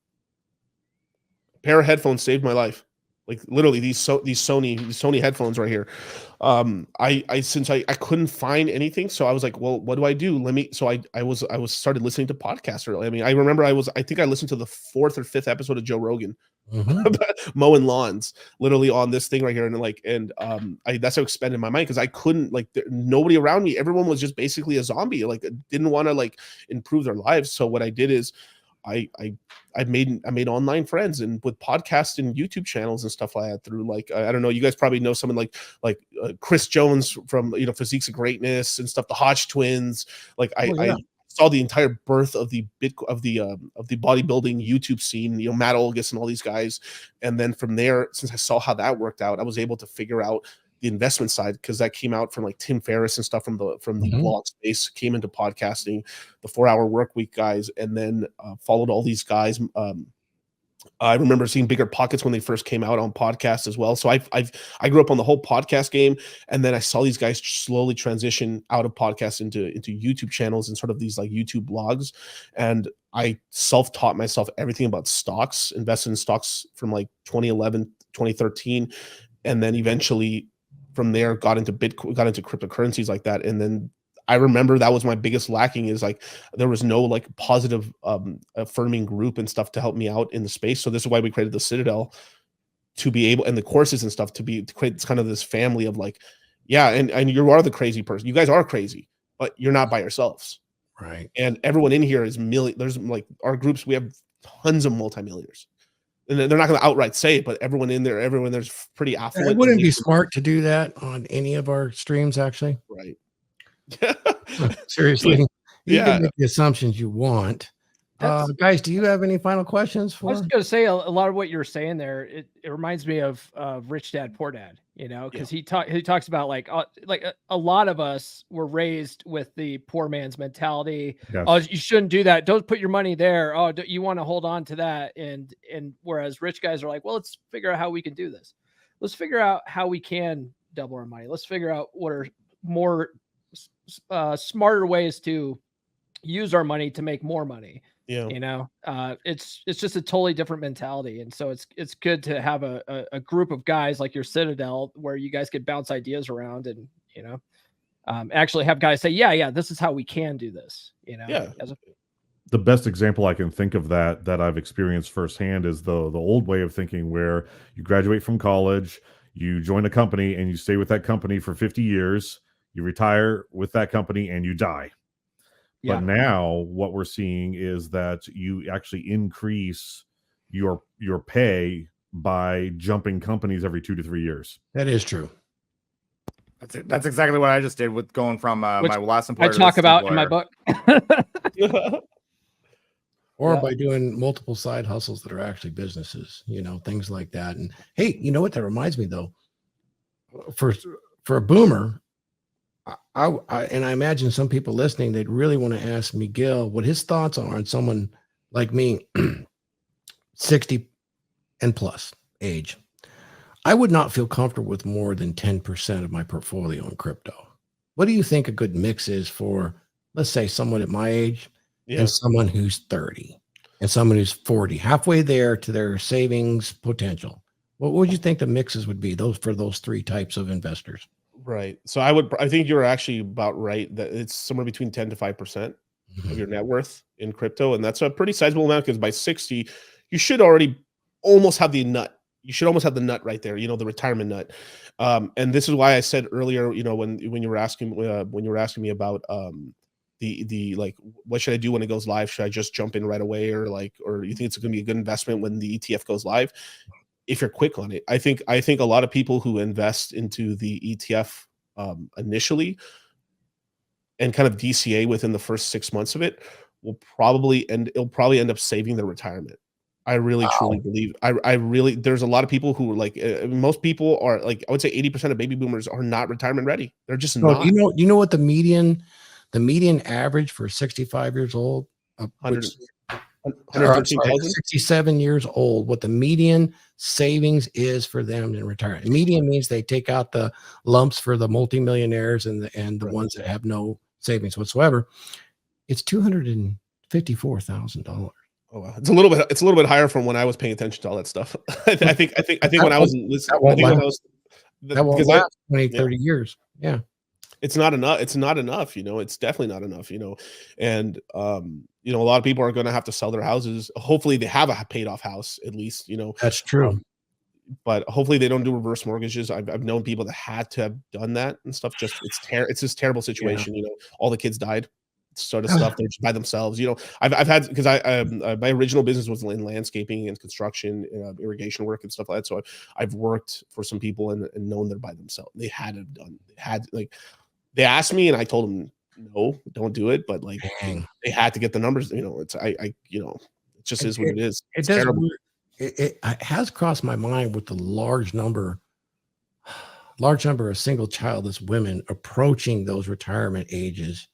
A pair of headphones saved my life. Like literally these Sony headphones right here. Since I couldn't find anything, so I was like, well, what do I do? I was started listening to podcasts early. I mean, I remember I think I listened to the 4th or 5th episode of Joe Rogan, mowing lawns, literally on this thing right here. And that's how expanded my mind, because I couldn't nobody around me. Everyone was just basically a zombie. Like didn't want to like improve their lives. So what I did is I made online friends, and with podcasts and YouTube channels and stuff like that through like I don't know, you guys probably know someone like Chris Jones from Physiques of Greatness and stuff, the Hodge twins. Like I saw the entire birth of the bodybuilding YouTube scene, Matt Olgus and all these guys. And then from there, since I saw how that worked out, I was able to figure out the investment side, because that came out from like Tim Ferriss and stuff from the blog space, came into podcasting, the 4-Hour Work Week guys, and then followed all these guys. I remember seeing Bigger Pockets when they first came out on podcasts as well. So I grew up on the whole podcast game, and then I saw these guys slowly transition out of podcasts into YouTube channels and sort of these like YouTube blogs. And I self-taught myself everything about stocks, invested in stocks from like 2011, 2013, and then eventually from there got into Bitcoin, got into cryptocurrencies like that. And then I remember that was my biggest lacking, is like there was no like positive affirming group and stuff to help me out in the space. So this is why we created the Citadel, to be able, and the courses and stuff, to create kind of this family of like, yeah, and you are the crazy person. You guys are crazy, but you're not by yourselves. Right. And everyone in here is there's like our groups, we have tons of multimillionaires. And they're not going to outright say it, but everyone there's pretty affluent. It wouldn't be smart to do that on any of our streams, actually. Right. Seriously. You can make the assumptions you want. Guys, do you have any final questions for? I was going to say a lot of what you're saying there. It reminds me of Rich Dad Poor Dad, because he talks about like a lot of us were raised with the poor man's mentality. Yes. Oh, you shouldn't do that. Don't put your money there. Oh, you want to hold on to that. And whereas rich guys are like, well, let's figure out how we can do this. Let's figure out how we can double our money. Let's figure out what are more smarter ways to use our money to make more money. Yeah. It's just a totally different mentality. And so it's good to have a group of guys like your Citadel, where you guys could bounce ideas around and, actually have guys say, yeah, this is how we can do this, Yeah. The best example I can think of that I've experienced firsthand is the old way of thinking, where you graduate from college, you join a company, and you stay with that company for 50 years, you retire with that company, and you die. But now what we're seeing is that you actually increase your pay by jumping companies every 2 to 3 years. That is true. That's exactly what I just did with going from my last employer. I talk about in my book. Or by doing multiple side hustles that are actually businesses, things like that. And hey, you know what that reminds me though? For a boomer, I imagine some people listening, they'd really want to ask Miguel what his thoughts are on someone like me, 60 and plus age. I would not feel comfortable with more than 10% of my portfolio in crypto. What do you think a good mix is for, let's say, someone at my age and someone who's 30? and someone who's 40, halfway there to their savings potential. What would you think the mixes would be for those three types of investors? Right. So I think you're actually about right that it's somewhere between 10 to 5% of your net worth in crypto. And that's a pretty sizable amount because by 60, you should already almost have the nut. You should almost have the nut right there, the retirement nut. And this is why I said earlier, when you were asking me about the like, what should I do when it goes live? Should I just jump in right away, or you think it's going to be a good investment when the ETF goes live? If you're quick on it, I think a lot of people who invest into the ETF initially and kind of DCA within the first 6 months of it will probably end up saving their retirement. I really truly believe. I really, there's a lot of people who most people are I would say 80% of baby boomers are not retirement ready. They're just not. You know what the median average for 65 years old, 67 years old, what the median savings is for them in retirement. Median means they take out the lumps for the multimillionaires and the ones that have no savings whatsoever. It's $254,000. Oh, wow. It's a little bit higher from when I was paying attention to all that stuff. I think when I was listening, that won't last 20, 30 years. Yeah. It's not enough. It's not enough. It's definitely not enough, and, a lot of people are going to have to sell their houses. Hopefully they have a paid off house, at least, That's true. But hopefully they don't do reverse mortgages. I've known people that had to have done that and stuff. It's this terrible situation. Yeah. All the kids died, sort of stuff. They're just by themselves. I've had, because my original business was in landscaping and construction, irrigation work and stuff like that. So I've worked for some people and known they're by themselves. They had to have done. They asked me and I told them, no, don't do it. But they had to get the numbers. It just is what it is. It's terrible. It has crossed my mind with the large number of single childless women approaching those retirement ages.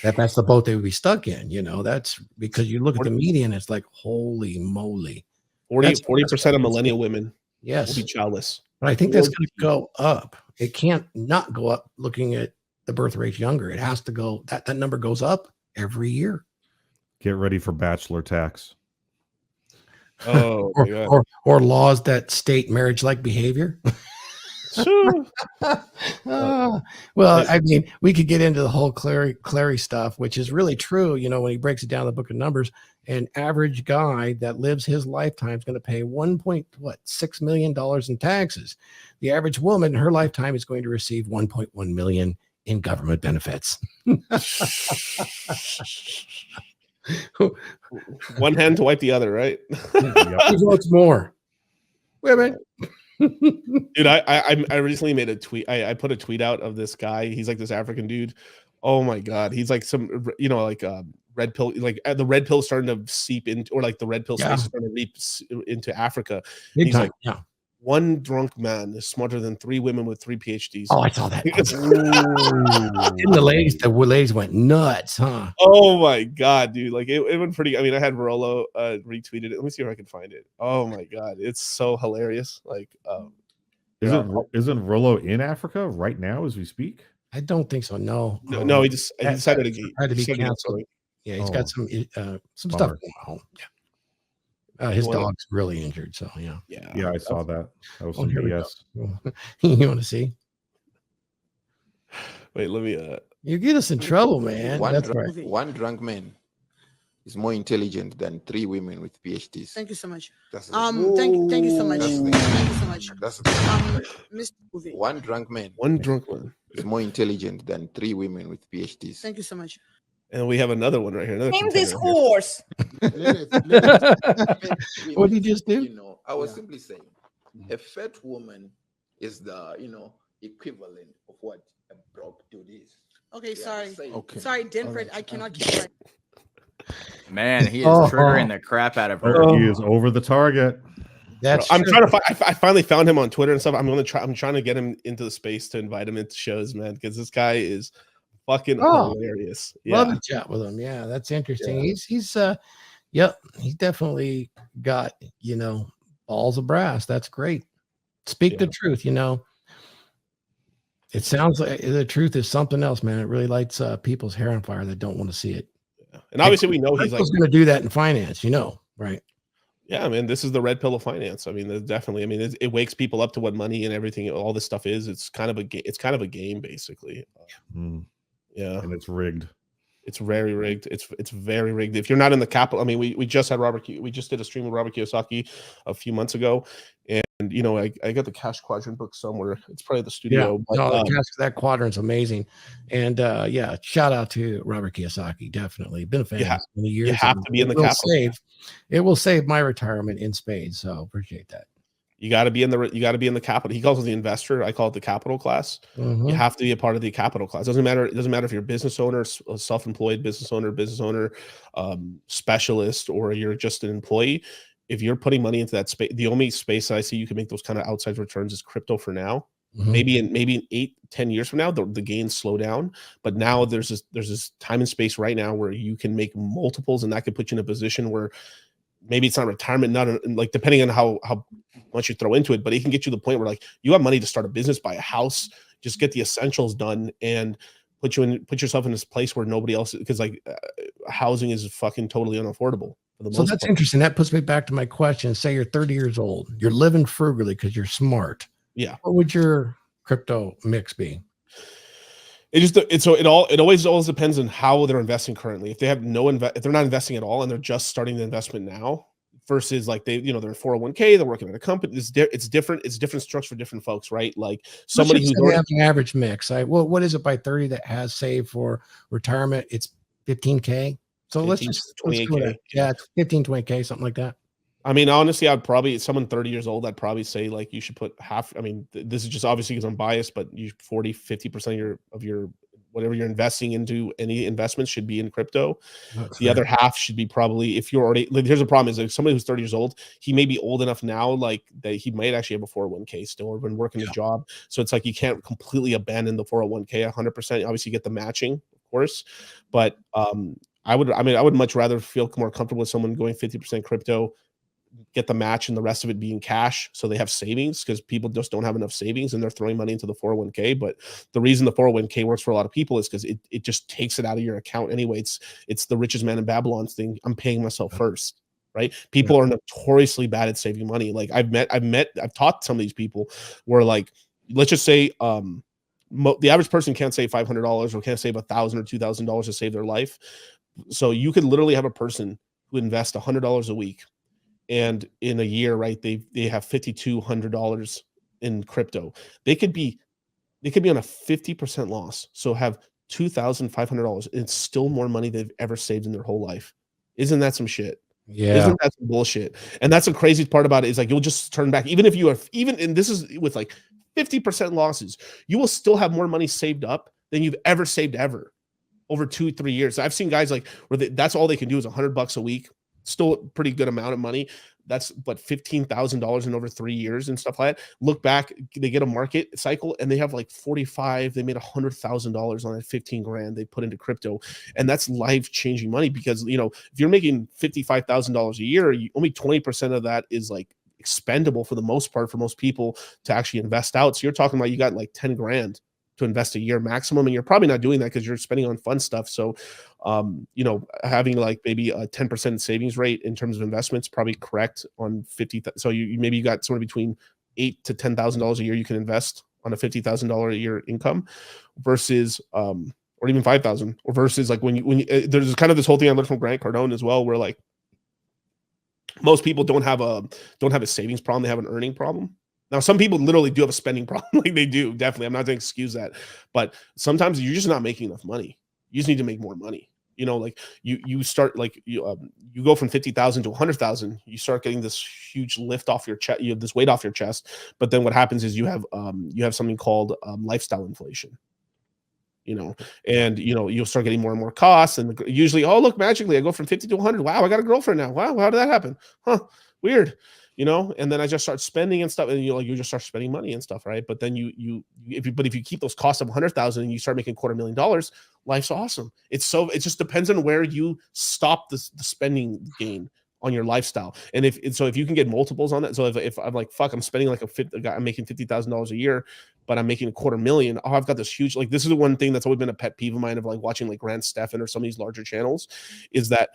That's the boat they would be stuck in. That's because you look at the median, it's like, holy moly. 40% of millennial women will be childless. But I think that's going to go up. It can't not go up looking at the birth rates younger. It has to go, that number goes up every year. Get ready for bachelor tax. Oh, or laws that state marriage-like behavior. Well, I mean, we could get into the whole Clary stuff, which is really true. When he breaks it down in the book of Numbers, an average guy that lives his lifetime is going to pay $1.6 million in taxes. The average woman in her lifetime is going to receive $1.1 million in government benefits. One hand to wipe the other, right? Who wants more? Women. Dude, I recently made a tweet. I put a tweet out of this guy. He's like this African dude. Oh my god, he's like some red pill. Like the red pill starting to seep into, or like the red pill space is starting to leap into Africa. He's like, one drunk man is smarter than 3 women with 3 PhDs. Oh, I saw that. And the ladies went nuts, huh? Oh my god, dude! Like it went pretty. I mean, I had Rollo retweeted it. Let me see if I can find it. Oh my god, it's so hilarious. Isn't Rollo in Africa right now as we speak? I don't think so. No. He decided to be canceled. Yeah, he's got some stuff going on. Yeah. His dog's really injured, so yeah. I saw that. That was some BS. You want to see? Wait, let me. You get us in trouble, man. One drunk man is more intelligent than 3 women with PhDs. Thank you so much. Thank you so much. Thank you so much. Mr. One drunk man is more intelligent than 3 women with PhDs. Thank you so much. And we have another one right here. Name this horse. What did you just do? I was simply saying, a fat woman is the equivalent of what a broke dude is. Okay, sorry. Sorry, Denfred, I cannot keep track. Man, he is triggering the crap out of her. He is over the target. I'm trying to find. I finally found him on Twitter and stuff. I'm trying to get him into the space to invite him into shows, man, because this guy is fucking hilarious. Love to chat with him. Yeah, that's interesting. He's he definitely got balls of brass. That's great. Speak the truth. It sounds like the truth is something else, man. It really lights people's hair on fire that don't want to see it. And obviously we know he's going to do that in finance, Right. Yeah, man, this is the red pill of finance. I mean, definitely. I mean, it wakes people up to what money and everything, all this stuff is. It's kind of a game, basically. Yeah, and it's rigged. It's very rigged. It's very rigged. If you're not in the capital, I mean, we just had we just did a stream with Robert Kiyosaki a few months ago, and you know, I got the Cash Quadrant book somewhere. It's probably the studio. Yeah, but, no, that quadrant's amazing, and yeah, shout out to Robert Kiyosaki. Definitely been a fan for many years. You have to be in the capital. It will save my retirement in spades. So appreciate that. You got to be in the capital. He calls it the investor. I call it the capital class. You have to be a part of the capital class. It doesn't matter if you're a business owner, a self-employed business owner, specialist, or you're just an employee. If you're putting money into that space, the only space I see you can make those kind of outside returns is crypto for now. Maybe in 8-10 years from now, the gains slow down. But now there's this time and space right now where you can make multiples, and that could put you in a position where maybe it's not retirement, like depending on how much you throw into it, but it can get you to the point where like you have money to start a business, buy a house, just get the essentials done, and put yourself in this place where nobody else, because like housing is fucking totally unaffordable. So that's interesting. That puts me back to my question. Say you're 30 years old, you're living frugally because you're smart. Yeah. What would your crypto mix be? It always depends on how they're investing currently. If they have if they're not investing at all and they're just starting the investment now, versus like they're 401k, they're working at a company. It's different. It's different structure for different folks, right? Like somebody who's the average mix. What is it by 30 that has saved for retirement? It's 15K. So 15, let's 28K. Yeah, it's 15, 20K, something like that. I mean, honestly, someone 30 years old, I'd probably say like you should put half. I mean, this is just obviously because I'm biased, but 40-50% of your whatever you're investing into, any investments should be in crypto. The other half should be probably, if you're already, like, here's the problem is like somebody who's 30 years old, he may be old enough now, like that he might actually have a 401k still, or been working a job. So it's like, you can't completely abandon the 401k 100%. Obviously you get the matching, of course, but I would much rather feel more comfortable with someone going 50% crypto, get the match, and the rest of it being cash, so they have savings, because people just don't have enough savings and they're throwing money into the 401k. But the reason the 401k works for a lot of people is because it just takes it out of your account anyway. It's the richest man in Babylon thing. I'm paying myself first, right? People are notoriously bad at saving money. Like I've taught some of these people where, like, let's just say the average person can't save $500 or can't save $1,000 or $2,000 to save their life. So you could literally have a person who invests $100 a week, and in a year, right, they have $5,200 in crypto. They could be on a 50% loss, so have $2,500. It's still more money they've ever saved in their whole life. Isn't that some shit? Yeah. Isn't that some bullshit? And that's the crazy part about it, is like, you'll just turn back, even if you are, and this is with like 50% losses, you will still have more money saved up than you've ever saved ever over 2-3 years. I've seen guys like where that's all they can do is $100 a week. Still a pretty good amount of money. That's what, $15,000 in over 3 years and stuff like that. Look back, they get a market cycle and they have like 45. They made $100,000 on that 15 grand they put into crypto, and that's life-changing money, because if you're making $55,000 a year, only 20% of that is like expendable for the most part for most people to actually invest out. So you're talking about you got like 10 grand to invest a year maximum, and you're probably not doing that because you're spending on fun stuff. So having like maybe a 10% savings rate in terms of investments probably correct on 50. So you got somewhere between $8,000 to $10,000 a year you can invest on a $50,000 a year income, versus or even 5,000, or versus like when you there's kind of this whole thing I learned from Grant Cardone as well, where like most people don't have a savings problem, they have an earning problem. Now, some people literally do have a spending problem. Like, they do, definitely. I'm not going to excuse that. But sometimes you're just not making enough money. You just need to make more money. Like you start, like, you go from 50,000 to 100,000. You start getting this huge lift off your chest. You have this weight off your chest. But then what happens is you have something called lifestyle inflation. And you'll start getting more and more costs. And usually, oh, look, magically, I go from 50 to 100. Wow, I got a girlfriend now. Wow, how did that happen? Huh, weird. And then I just start spending and stuff, and you just start spending money and stuff, right? But then if you keep those costs of 100,000 and you start making $250,000, life's awesome. It just depends on where you stop the spending gain on your lifestyle. And if you can get multiples on that, so if I'm like, fuck, I'm spending like I'm making $50,000 a year, but I'm making $250,000. Oh, I've got this huge, like, this is the one thing that's always been a pet peeve of mine of like watching like Grant Stephan or some of these larger channels, is that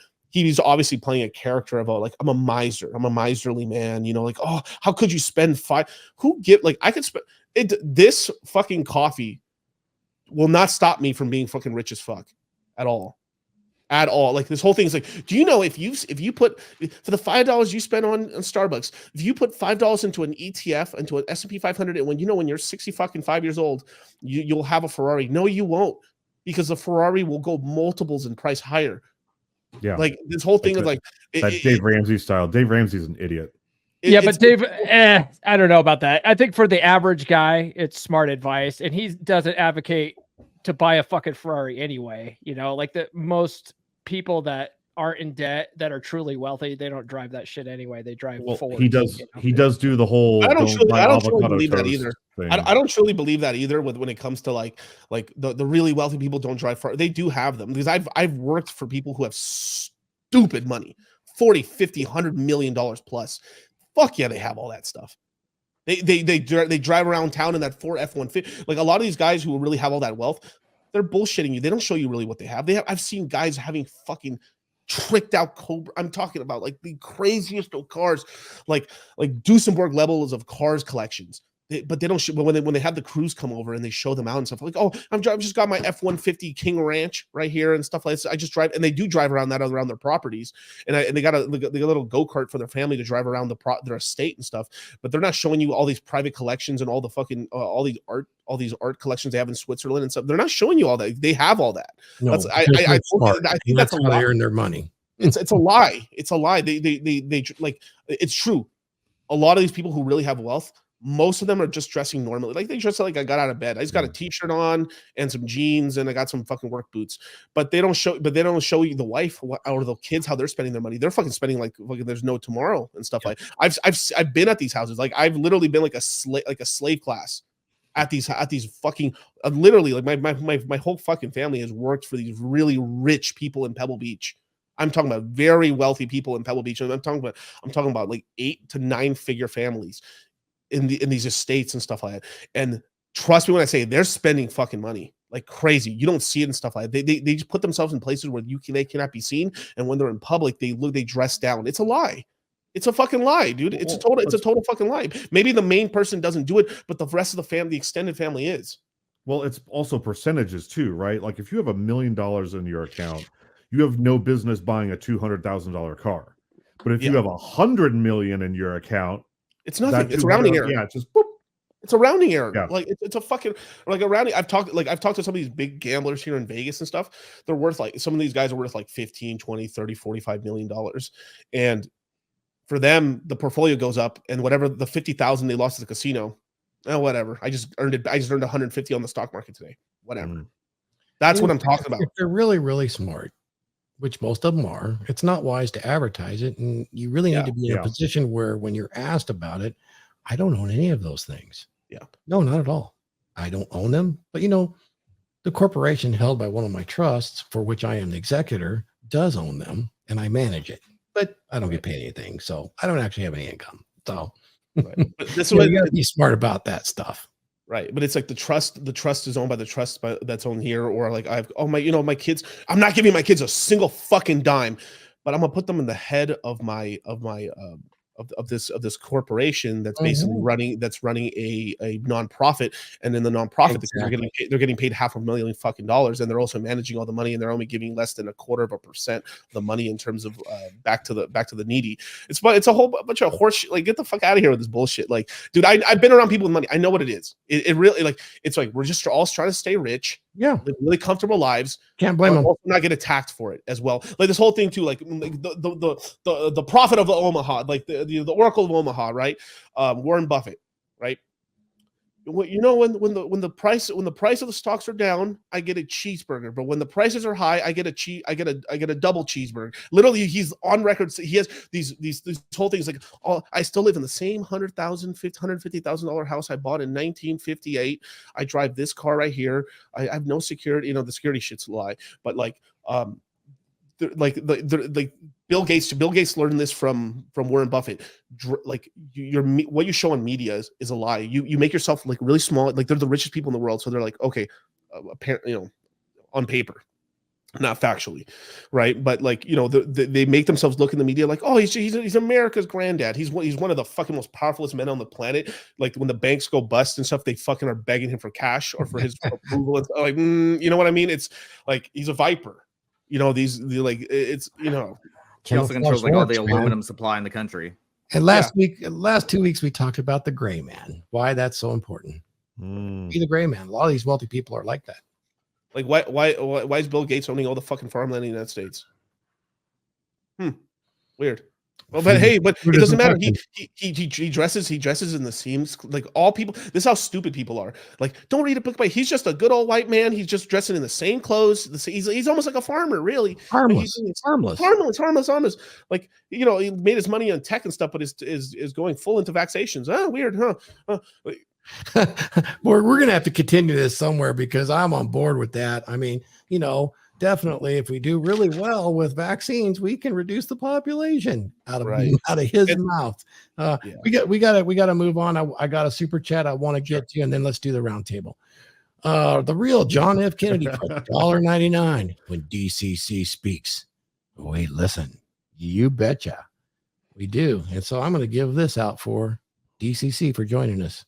he's obviously playing a character of like, I'm a miser, I'm a miserly man, you know, like, oh, how could you spend I could spend it. This fucking coffee will not stop me from being fucking rich as fuck at all. At all. Like this whole thing is like, do you know if you put for the $5 you spend on Starbucks, if you put $5 into an ETF, into an S&P 500, and when you're 65 years old, you'll have a Ferrari. No, you won't, because the Ferrari will go multiples in price higher. Yeah. Like this whole thing like is that Dave Ramsey style. Dave Ramsey's an idiot. But Dave, I don't know about that. I think for the average guy, it's smart advice, and he doesn't advocate to buy a fucking Ferrari anyway. You know, like the most people that aren't in debt that are truly wealthy, they don't drive that shit anyway. They drive Ford. He does. You know? He does do the whole. I don't truly believe that either. Thing. I don't truly believe that either. When it comes to like the really wealthy people don't drive Ferrari. They do have them, because I've worked for people who have stupid money, 40, 50, $100 million plus. Fuck yeah, they have all that stuff. They drive around town in that Ford F-150. Like a lot of these guys who really have all that wealth, they're bullshitting you. They don't show you really what they have. I've seen guys having fucking tricked out Cobra. I'm talking about like the craziest of cars, like Duesenberg levels of cars collections. But they don't show, but when they have the crews come over and they show them out and stuff, like, oh, I've just got my F-150 King Ranch right here and stuff like that. I just drive, and they do drive around their properties, and they got a little go-kart for their family to drive around their estate and stuff. But they're not showing you all these private collections and all the fucking all these art collections they have in Switzerland and stuff. They're not showing you all that. They have all that. No, I think that's how they earn their money. It's a lie. It's a lie. They like, it's true. A lot of these people who really have wealth, most of them are just dressing normally. Like they dress like I got out of bed. I just got a t-shirt on and some jeans, and I got some fucking work boots. But they don't show you the wife or the kids how they're spending their money. They're fucking spending like there's no tomorrow and stuff. Like I've been at these houses. Like I've literally been like a slave class at these fucking literally, like my whole fucking family has worked for these really rich people in Pebble Beach. I'm talking about very wealthy people in Pebble Beach. And I'm talking about like 8 to 9 figure families in these estates and stuff like that. And trust me when I say they're spending fucking money like crazy. You don't see it and stuff like that. They just put themselves in places where they cannot be seen, and when they're in public, they dress down. It's a lie. It's a fucking lie, dude. It's a total fucking lie. Maybe the main person doesn't do it, but the rest of the family, the extended family, is. Well, it's also percentages too, right? Like if you have $1 million in your account, you have no business buying a $200,000 car. But if you have $100 million in your account, it's nothing. It's a rounding error. Yeah, it's just boop. It's a rounding error. Yeah. Like it's a fucking like a rounding. I've talked to some of these big gamblers here in Vegas and stuff. They're worth like, some of these guys are worth like 15, 20, 30, $45 million. And for them, the portfolio goes up, and whatever the 50,000 they lost at the casino, whatever. I just earned 150 on the stock market today. Whatever. That's what I'm talking about. If they're really, really smart, which most of them are, it's not wise to advertise it. And you really need to be in a position where when you're asked about it, I don't own any of those things. Yeah. No, not at all. I don't own them. But, the corporation held by one of my trusts, for which I am the executor, does own them, and I manage it. But I don't get paid anything. So I don't actually have any income. So this you got to be smart about that stuff. Right. But it's like the trust is owned by the trust that's owned here. Or like my kids, I'm not giving my kids a single fucking dime, but I'm gonna put them in the head of this corporation that's basically running a nonprofit, and in the nonprofit they're getting paid $500,000 fucking dollars, and they're also managing all the money, and they're only giving less than 0.25% of the money in terms of back to the needy. It's a whole bunch of horse shit. Like, get the fuck out of here with this bullshit. Like, dude, I've been around people with money. I know what it is. It really, like, it's like we're just all trying to stay rich. Yeah, live really comfortable lives. Can't blame them. Also not get attacked for it as well. Like this whole thing too, like the prophet of Omaha, like the Oracle of Omaha, right? Warren Buffett, right? When the price of the stocks are down, I get a cheeseburger. But when the prices are high, I get a double cheeseburger. Literally, he's on record. He has these whole things like, oh, I still live in the same $150,000 house I bought in 1958. I drive this car right here. I have no security. The security shit's a lie. But like Bill Gates learned this from Warren Buffett. Like what you show on media is a lie. You make yourself like really small. Like they're the richest people in the world, so they're like, okay, apparently, on paper. not factually, right? But like, you know, they make themselves look in the media like, oh, he's America's granddad. He's one of the fucking most powerfulest men on the planet. Like when the banks go bust and stuff, they fucking are begging him for cash or for his approval. It's like, you know what I mean? It's like he's a viper. You know, it's, you know. He also controls like all the aluminum supply in the country. And last 2 weeks, we talked about the gray man. Why that's so important. Be the gray man. A lot of these wealthy people are like that. Like why is Bill Gates owning all the fucking farmland in the United States? Weird. Well, but hey, but it doesn't matter. He dresses in the seams like all people. This is how stupid people are. Like, don't read a book by. He's just a good old white man. He's just dressing in the same clothes. He's almost like a farmer, really. Harmless. Like, you know, he made his money on tech and stuff, but is going full into vaccinations. Oh, weird, huh? We're going to have to continue this somewhere because I'm on board with that. I mean, you know, definitely if we do really well with vaccines, we can reduce the population out of his mouth. We got to move on. I got a super chat I want to get to, and then let's do the round table. The real John F. Kennedy for $1.99 when DCC speaks. Wait, listen, you betcha we do. And so I'm going to give this out for DCC for joining us.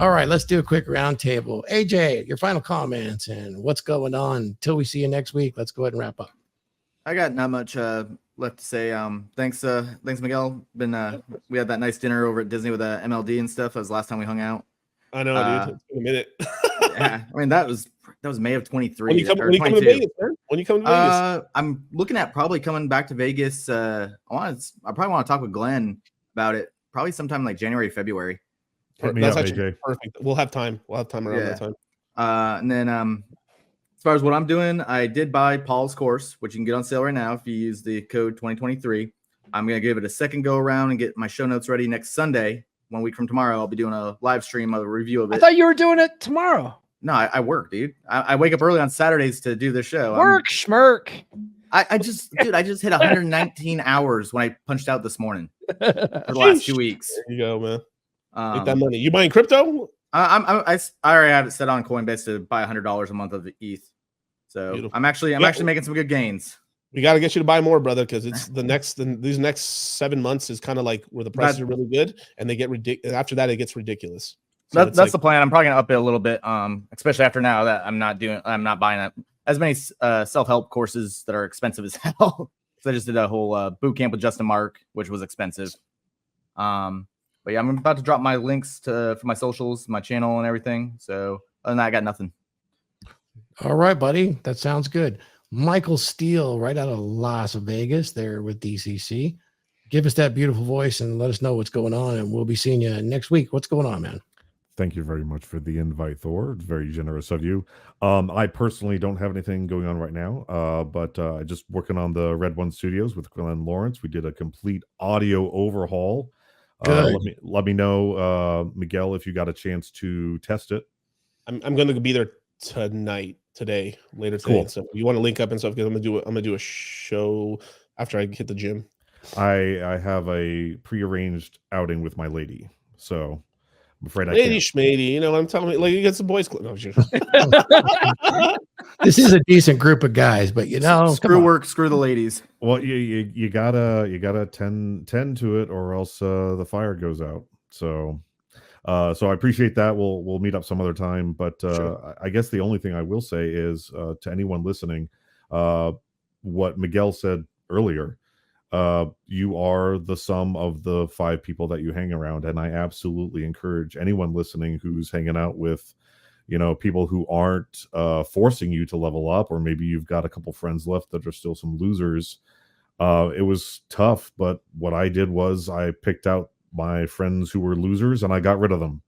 All right, let's do a quick roundtable. AJ, your final comments and what's going on until we see you next week. Let's go ahead and wrap up. I got not much left to say. Thanks, Miguel. We had that nice dinner over at Disney with MLD and stuff. That was the last time we hung out. I know, dude. It's been a minute. Yeah, I mean that was May of 23. When you come to Vegas, man? When you come to Vegas? I'm looking at probably coming back to Vegas. I probably want to talk with Glenn about it. Probably sometime like January, February. That's actually perfect. We'll have time. We'll have time around that time. And then as far as what I'm doing, I did buy Paul's course, which you can get on sale right now if you use the code 2023. I'm going to give it a second go around and get my show notes ready next Sunday. 1 week from tomorrow, I'll be doing a live stream of a review of it. I thought you were doing it tomorrow. No, I work, dude. I wake up early on Saturdays to do this show. Schmirk. I just hit 119 hours when I punched out this morning for the last 2 weeks. There you go, man. Get that money. You buying crypto? I already have it set on Coinbase to buy $100 a month of ETH. So beautiful. I'm actually making some good gains. We got to get you to buy more, brother, because it's these next 7 months is kind of like where the prices are really good and they get ridiculous. After that, it gets ridiculous. So that's the plan. I'm probably gonna up it a little bit, especially after now that I'm not buying as many self-help courses that are expensive as hell. So I just did a whole boot camp with Justin Mark, which was expensive. But yeah, I'm about to drop my links for my socials, my channel, and everything. So other than that, I got nothing. All right, buddy. That sounds good. Michael Steele, right out of Las Vegas, there with DCC. Give us that beautiful voice and let us know what's going on, and we'll be seeing you next week. What's going on, man? Thank you very much for the invite, Thor. It's very generous of you. I personally don't have anything going on right now, but just working on the Red One Studios with Glenn Lawrence. We did a complete audio overhaul. Let me know, Miguel, if you got a chance to test it. I'm going to be there later today. Cool. So you want to link up and stuff because I'm gonna do a show after I hit the gym. I have a prearranged outing with my lady, so I'm afraid lady schmady, you know what I'm telling you, like you get some boys club. No, sure. This is a decent group of guys, but you know, screw the ladies. Well, you gotta tend to it, or else the fire goes out. So I appreciate that. We'll meet up some other time. But sure. I guess the only thing I will say is to anyone listening, what Miguel said earlier. You are the sum of the 5 people that you hang around, and I absolutely encourage anyone listening who's hanging out with, people who aren't forcing you to level up, or maybe you've got a couple friends left that are still some losers. It was tough, but what I did was I picked out my friends who were losers and I got rid of them.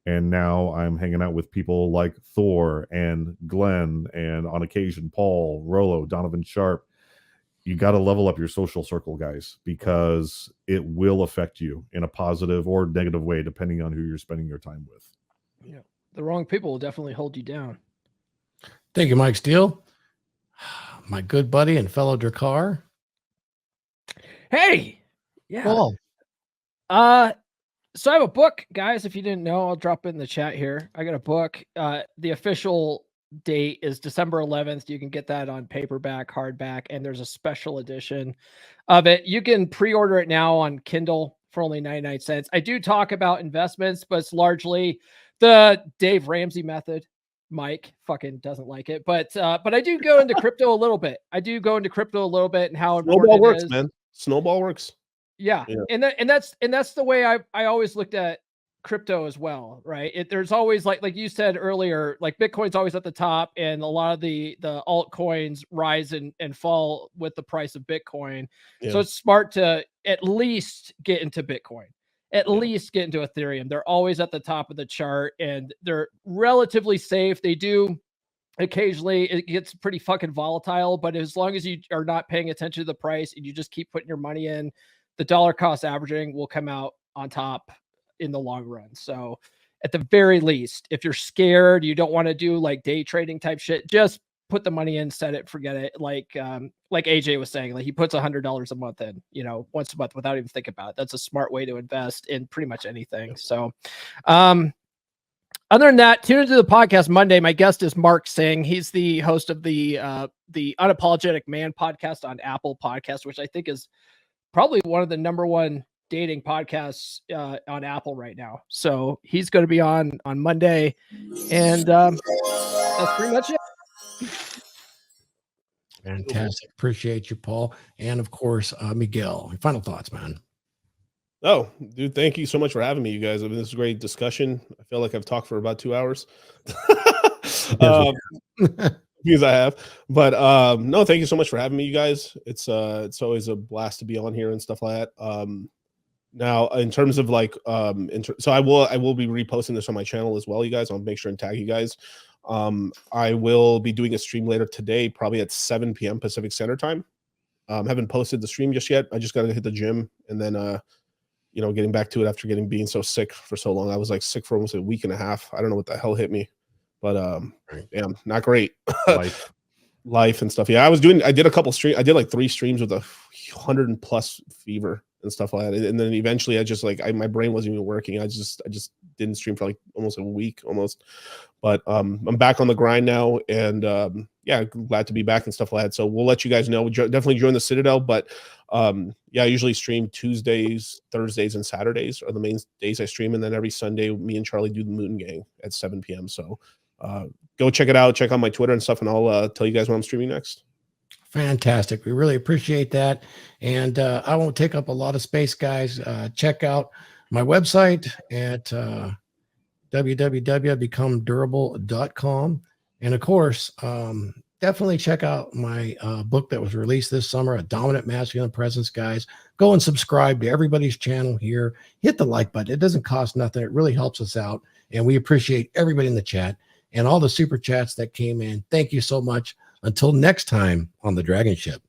And now I'm hanging out with people like Thor and Glenn, and on occasion Paul, Rolo, Donovan Sharp. You got to level up your social circle, guys, because it will affect you in a positive or negative way, depending on who you're spending your time with. Yeah. The wrong people will definitely hold you down. Thank you, Mike Steele. My good buddy and fellow Drakkar. Hey. Yeah. Paul. So I have a book, guys. If you didn't know, I'll drop it in the chat here. I got a book. The official date is December 11th. You can get that on paperback, hardback, and there's a special edition of it. You can pre-order it now on Kindle for only 99 cents. I do talk about investments, but it's largely the Dave Ramsey method. Mike fucking doesn't like it, but I do go into crypto a little bit. And how Snowball works, man. Snowball works. Yeah. And that's the way I always looked at crypto as well, right? There's always like you said earlier, like Bitcoin's always at the top, and a lot of the altcoins rise and fall with the price of Bitcoin. Yeah. So it's smart to at least get into Bitcoin, least get into Ethereum. They're always at the top of the chart, and they're relatively safe. They do occasionally, it gets pretty fucking volatile, but as long as you are not paying attention to the price and you just keep putting your money in, the dollar cost averaging will come out on top in the long run. So at the very least, if you're scared, you don't want to do like day trading type shit, just put the money in, set it, forget it. Like AJ was saying, like he puts $100 a month in, once a month without even thinking about it. That's a smart way to invest in pretty much anything. So, other than that, tune into the podcast Monday. My guest is Mark Singh. He's the host of the Unapologetic Man podcast on Apple Podcast, which I think is probably one of the number one dating podcasts on Apple right now. So he's going to be on Monday, and that's pretty much it. Fantastic. Appreciate you, Paul. And of course, Miguel. Final thoughts, man. Oh, dude, thank you so much for having me, you guys. I mean, this is a great discussion. I feel like I've talked for about 2 hours. Because I have. But no, thank you so much for having me, you guys. It's always a blast to be on here and stuff like that. Now, in terms of like, so I will be reposting this on my channel as well, you guys. I'll make sure and tag you guys. I will be doing a stream later today, probably at 7 p.m. Pacific Standard Time. Haven't posted the stream just yet. I just got to hit the gym, and then getting back to it after being so sick for so long. I was like sick for almost a week and a half. I don't know what the hell hit me, but damn, not great. Life and stuff. Yeah, I did a couple streams. I did like 3 streams with 100+ fever and stuff like that. And then eventually I just my brain wasn't even working. I just didn't stream for like almost a week almost. But I'm back on the grind now, and yeah, glad to be back and stuff like that. So we'll let you guys know. Definitely join the Citadel, but yeah, I usually stream Tuesdays, Thursdays, and Saturdays are the main days I stream, and then every Sunday me and Charlie do the Moon Gang at 7 p.m. So go check it out. Check out my Twitter and stuff, and I'll tell you guys when I'm streaming next. Fantastic. We really appreciate that. And I won't take up a lot of space, guys. Check out my website at www.becomedurable.com. And of course, definitely check out my book that was released this summer, A Dominant Masculine Presence, guys. Go and subscribe to everybody's channel here. Hit the like button. It doesn't cost nothing. It really helps us out. And we appreciate everybody in the chat and all the super chats that came in. Thank you so much. Until next time on the Dragon Ship,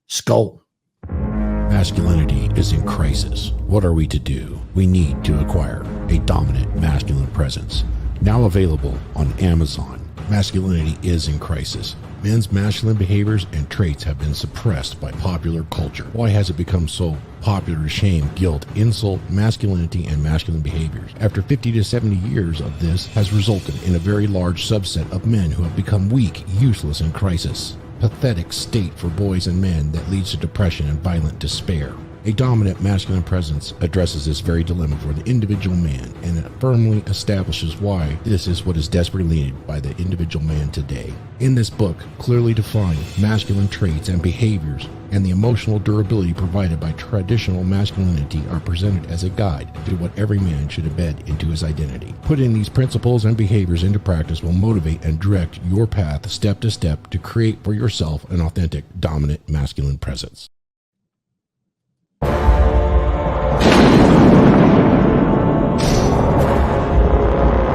Skull. Masculinity is in crisis. What are we to do? We need to acquire a dominant masculine presence. Now available on Amazon. Masculinity is in crisis. Men's masculine behaviors and traits have been suppressed by popular culture. Why has it become so popular to shame, guilt, insult, masculinity, and masculine behaviors? After 50 to 70 years of this has resulted in a very large subset of men who have become weak, useless, and crisis. Pathetic state for boys and men that leads to depression and violent despair. A dominant masculine presence addresses this very dilemma for the individual man, and it firmly establishes why this is what is desperately needed by the individual man today. In this book, clearly defined masculine traits and behaviors and the emotional durability provided by traditional masculinity are presented as a guide to what every man should embed into his identity. Putting these principles and behaviors into practice will motivate and direct your path step to step to create for yourself an authentic, dominant masculine presence.